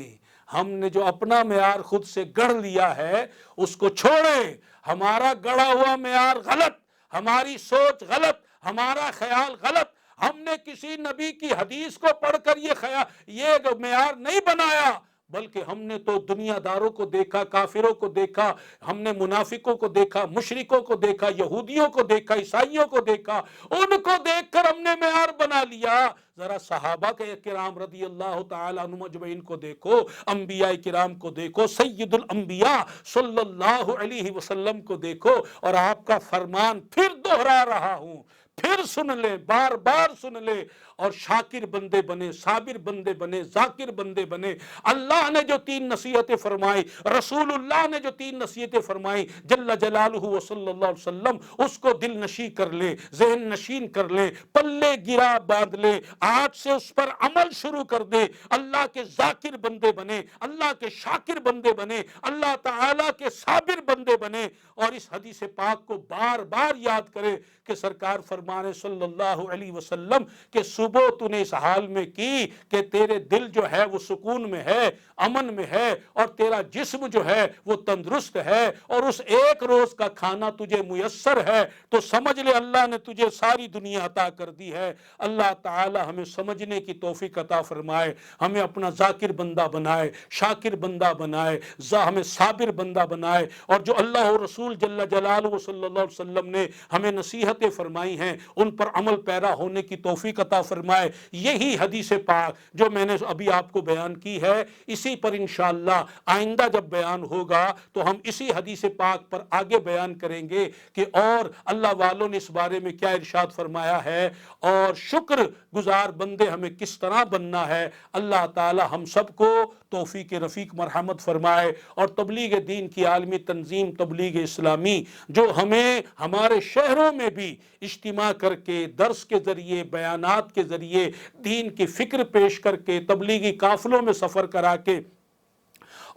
[SPEAKER 1] ہم نے جو اپنا معیار خود سے گڑھ لیا ہے اس کو چھوڑے۔ ہمارا گڑھا ہوا معیار غلط، ہماری سوچ غلط، ہمارا خیال غلط۔ ہم نے کسی نبی کی حدیث کو پڑھ کر یہ معیار نہیں بنایا، بلکہ ہم نے تو دنیا داروں کو دیکھا، کافروں کو دیکھا، ہم نے منافقوں کو دیکھا، مشرکوں کو دیکھا، یہودیوں کو دیکھا، عیسائیوں کو دیکھا، ان کو دیکھ کر ہم نے معیار بنا لیا۔ ذرا صحابہ کے کرام رضی اللہ تعالیٰ عنہم اجمعین کو دیکھو، انبیاء کرام کو دیکھو، سید الانبیاء صلی اللہ علیہ وسلم کو دیکھو، اور آپ کا فرمان پھر دوہرا رہا ہوں، پھر سن لیں، بار بار سن لیں، اور شاکر بندے بنے، صابر بندے بنے، ذاکر بندے بنے۔ اللہ نے جو تین نصیحتیں فرمائی، رسول اللہ نے جو تین نصیحتیں فرمائی جل جلالہ و صلی اللہ علیہ وسلم، اس کو دل نشیں کر لیں، ذہن نشین کر لیں، پلے گرا باندھ لیں، آج سے اس پر عمل شروع کر دیں، اللہ کے ذاکر بندے بنے، اللہ کے شاکر بندے بنے، اللہ تعالیٰ کے صابر بندے بنے، اور اس حدیث پاک کو بار بار یاد کرے کہ سرکار فرمانے صلی اللہ علیہ وسلم کہ صبح تو نے اس حال میں کی کہ تیرے دل جو ہے وہ سکون میں ہے، امن میں ہے، اور تیرا جسم جو ہے وہ تندرست ہے، اور اس ایک روز کا کھانا تجھے میسر ہے، تو سمجھ لے اللہ نے تجھے ساری دنیا عطا کر دی ہے۔ اللہ تعالی ہمیں سمجھنے کی توفیق عطا فرمائے، ہمیں اپنا ذاکر بندہ بنائے، شاکر بندہ بنائے، ہمیں صابر بندہ بنائے، اور جو اللہ و رسول جل جلالہ صلی اللہ علیہ وسلم نے ہمیں نصیحتیں فرمائی ہیں ان پر عمل پیرا ہونے کی توفیق عطا فرمائے۔ یہی حدیث پاک جو میں نے ابھی آپ کو بیان کی ہے، اسی پر انشاءاللہ آئندہ جب بیان ہوگا تو ہم اسی حدیث پاک پر آگے بیان کریں گے کہ اور اللہ والوں نے اس بارے میں کیا ارشاد فرمایا ہے، اور شکر گزار بندے ہمیں کس طرح بننا ہے۔ اللہ تعالی ہم سب کو توفیق رفیق مرحمت فرمائے، اور تبلیغ دین کی عالمی تنظیم تبلیغ اسلامی جو ہمیں ہمارے شہروں میں بھی اجتماع کر کے، درس کے ذریعے، بیانات کے ذریعے، دین کی فکر پیش کر کے، تبلیغی قافلوں میں سفر کرا کے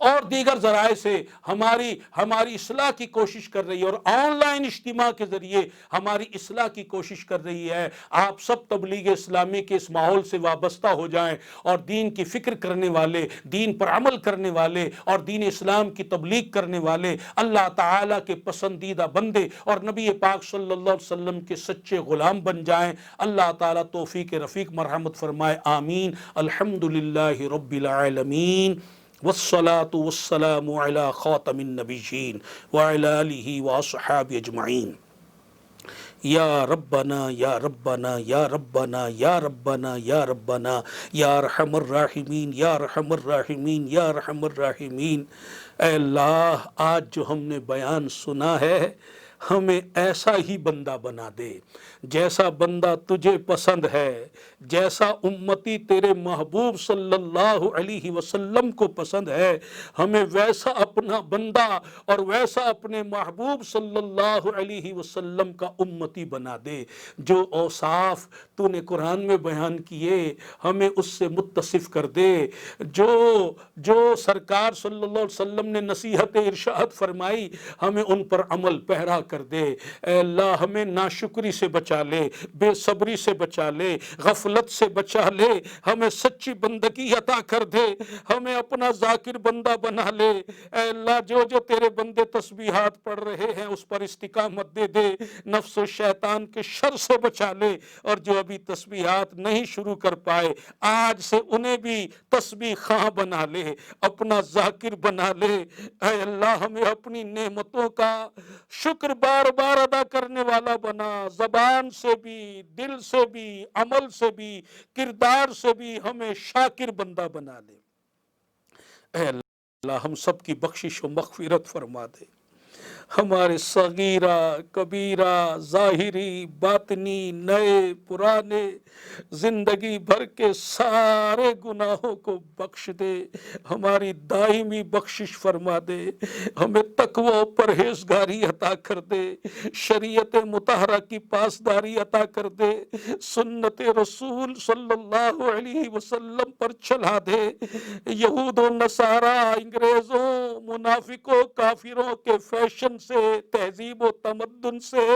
[SPEAKER 1] اور دیگر ذرائع سے ہماری اصلاح کی کوشش کر رہی ہے، اور آن لائن اجتماع کے ذریعے ہماری اصلاح کی کوشش کر رہی ہے۔ آپ سب تبلیغ اسلامی کے اس ماحول سے وابستہ ہو جائیں، اور دین کی فکر کرنے والے، دین پر عمل کرنے والے، اور دین اسلام کی تبلیغ کرنے والے اللہ تعالیٰ کے پسندیدہ بندے اور نبی پاک صلی اللہ علیہ وسلم کے سچے غلام بن جائیں۔ اللہ تعالیٰ توفیق رفیق مرحمت فرمائے، آمین۔ الحمدللہ رب العالمین، والصلاة والسلام على خاتم النبیین وعلى آلہ واصحابہ اجمعین۔ یا ربنا یا ربنا یا ربنا یا ربنا یا ربنا یا ارحم الراحمین یا ارحم الراحمین یا ارحم الراحمین۔ اے اللہ آج جو ہم نے بیان سنا ہے ہمیں ایسا ہی بندہ بنا دے جیسا بندہ تجھے پسند ہے، جیسا امتی تیرے محبوب صلی اللہ علیہ وسلم کو پسند ہے، ہمیں ویسا اپنا بندہ اور ویسا اپنے محبوب صلی اللہ علیہ وسلم کا امتی بنا دے۔ جو اوصاف تو نے قرآن میں بیان کیے ہمیں اس سے متصف کر دے، جو سرکار صلی اللہ علیہ وسلم نے نصیحت ارشاد فرمائی ہمیں ان پر عمل پیرا کر دے۔ اے اللہ ہمیں ناشکری سے بچا لے، بے صبری سے بچا لے، غفلت سے بچا لے، ہمیں سچی بندگی عطا کر دے، ہمیں اپنا ذاکر بندہ بنا لے۔ اے اللہ جو تیرے بندے تسبیحات پڑھ رہے ہیں اس پر استقامت دے دے، نفس و شیطان کے شر سے بچا لے، اور جو ابھی تسبیحات نہیں شروع کر پائے آج سے انہیں بھی تسبیح خواں بنا لے، اپنا ذاکر بنا لے۔ اے اللہ ہمیں اپنی نعمتوں کا شکر بار بار ادا کرنے والا بنا، زبان سے بھی، دل سے بھی، عمل سے بھی، کردار سے بھی ہمیں شاکر بندہ بنا لے۔ اے اللہ ہم سب کی بخشش و مغفرت فرما دے، ہمارے صغیرہ کبیرہ ظاہری باطنی نئے پرانے زندگی بھر کے سارے گناہوں کو بخش دے، ہماری دائمی بخشش فرما دے، ہمیں تقوی و پرہیزگاری عطا کر دے، شریعت مطہرہ کی پاسداری عطا کر دے، سنت رسول صلی اللہ علیہ وسلم پر چلا دے، یہود و نصارہ، انگریزوں، منافقوں، کافروں کے فیشن سے، تہذیب و تمدن سے،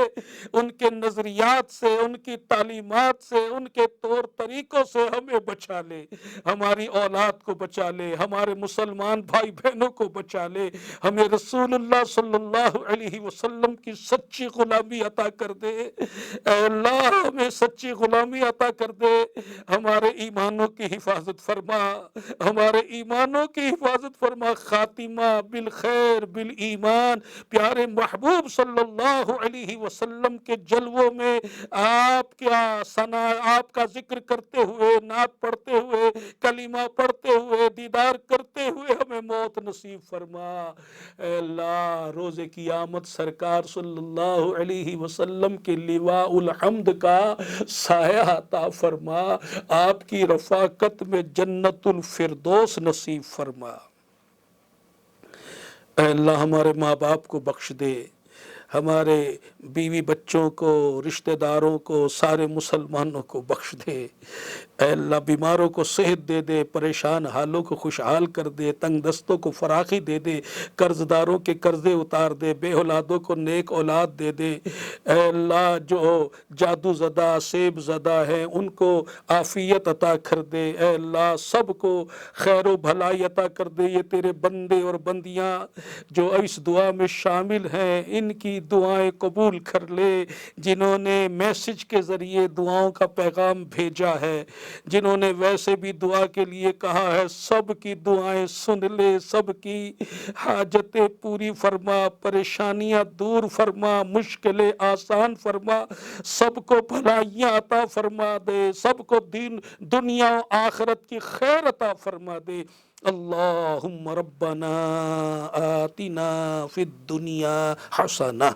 [SPEAKER 1] ان کے نظریات سے، ان کی تعلیمات سے، ان کے طور طریقوں سے ہمیں بچا لے، ہماری اولاد کو بچا لے، ہمارے مسلمان بھائی بہنوں کو بچا لے، ہمیں رسول اللہ صلی اللہ علیہ وسلم کی سچی غلامی عطا کر دے۔ اے اللہ ہمیں سچی غلامی عطا کر دے، ہمارے ایمانوں کی حفاظت فرما، ہمارے ایمانوں کی حفاظت فرما، خاتمہ بالخیر بالایمان، پیارے محبوب صلی اللہ علیہ وسلم کے جلووں میں آپ کیا ثنا، آپ کا ذکر کرتے ہوئے، نعت پڑھتے ہوئے، کلمہ پڑھتے ہوئے، دیدار کرتے ہوئے ہمیں موت نصیب فرما۔ اے اللہ روز قیامت سرکار صلی اللہ علیہ وسلم کے لواء الحمد کا سایہ عطا فرما، آپ کی رفاقت میں جنت الفردوس نصیب فرما۔ اے اللہ ہمارے ماں باپ کو بخش دے، ہمارے بیوی بچوں کو، رشتہ داروں کو، سارے مسلمانوں کو بخش دے۔ اے اللہ بیماروں کو صحت دے دے، پریشان حالوں کو خوشحال کر دے، تنگ دستوں کو فراخی دے دے، قرض داروں کے قرضے اتار دے، بے اولادوں کو نیک اولاد دے دے۔ اے اللہ جو جادو زدہ، سیب زدہ ہیں ان کو عافیت عطا کر دے۔ اے اللہ سب کو خیر و بھلائی عطا کر دے۔ یہ تیرے بندے اور بندیاں جو اس دعا میں شامل ہیں ان کی دعائیں قبول کر لے، جنہوں نے میسج کے ذریعے دعاؤں کا پیغام بھیجا ہے، جنہوں نے ویسے بھی دعا کے لیے کہا ہے، سب کی دعائیں سن لے، سب کی حاجتیں پوری فرما، پریشانیاں دور فرما، مشکلیں آسان فرما، سب کو بھلائیاں عطا فرما دے، سب کو دنیا و آخرت کی خیر عطا فرما دے۔ اللہم ربنا آتنا فی الدنیا حسنہ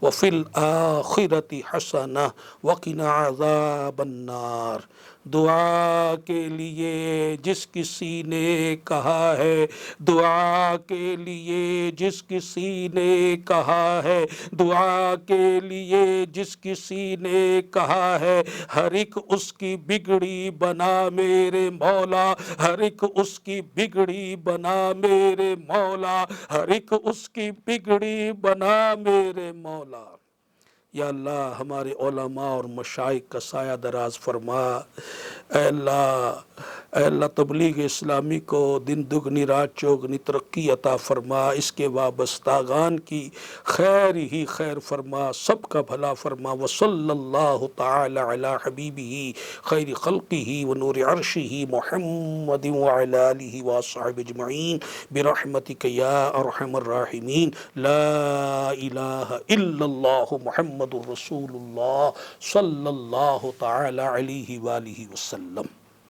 [SPEAKER 1] وفی الآخرۃ حسنہ وقنا عذاب النار۔ دعا کے لیے جس کسی نے کہا ہے، دعا کے لیے جس کسی نے کہا ہے، دعا کے لیے جس کسی نے کہا ہے، ہر ایک اس کی بگڑی بنا میرے مولا، ہر ایک اس کی بگڑی بنا میرے مولا، ہر ایک اس کی بگڑی بنا میرے مولا۔ یا اللہ ہمارے علماء اور مشائخ کا سایہ دراز فرما۔ اے اللہ تبلیغ اسلامی کو دن دگنی رات چوگنی ترقی عطا فرما، اس کے وابستگان کی خیر ہی خیر فرما، سب کا بھلا فرما۔ وصلی اللہ تعالی علی حبیبہ خیر خلقہ ونور عرشہ محمد وعلی آلہ وصحبہ اجمعین برحمتک یا ارحم الراحمین۔ لا الہ الا اللہ محمد محمد الرسول اللہ صلی اللہ تعالی علیہ وآلہ وسلم۔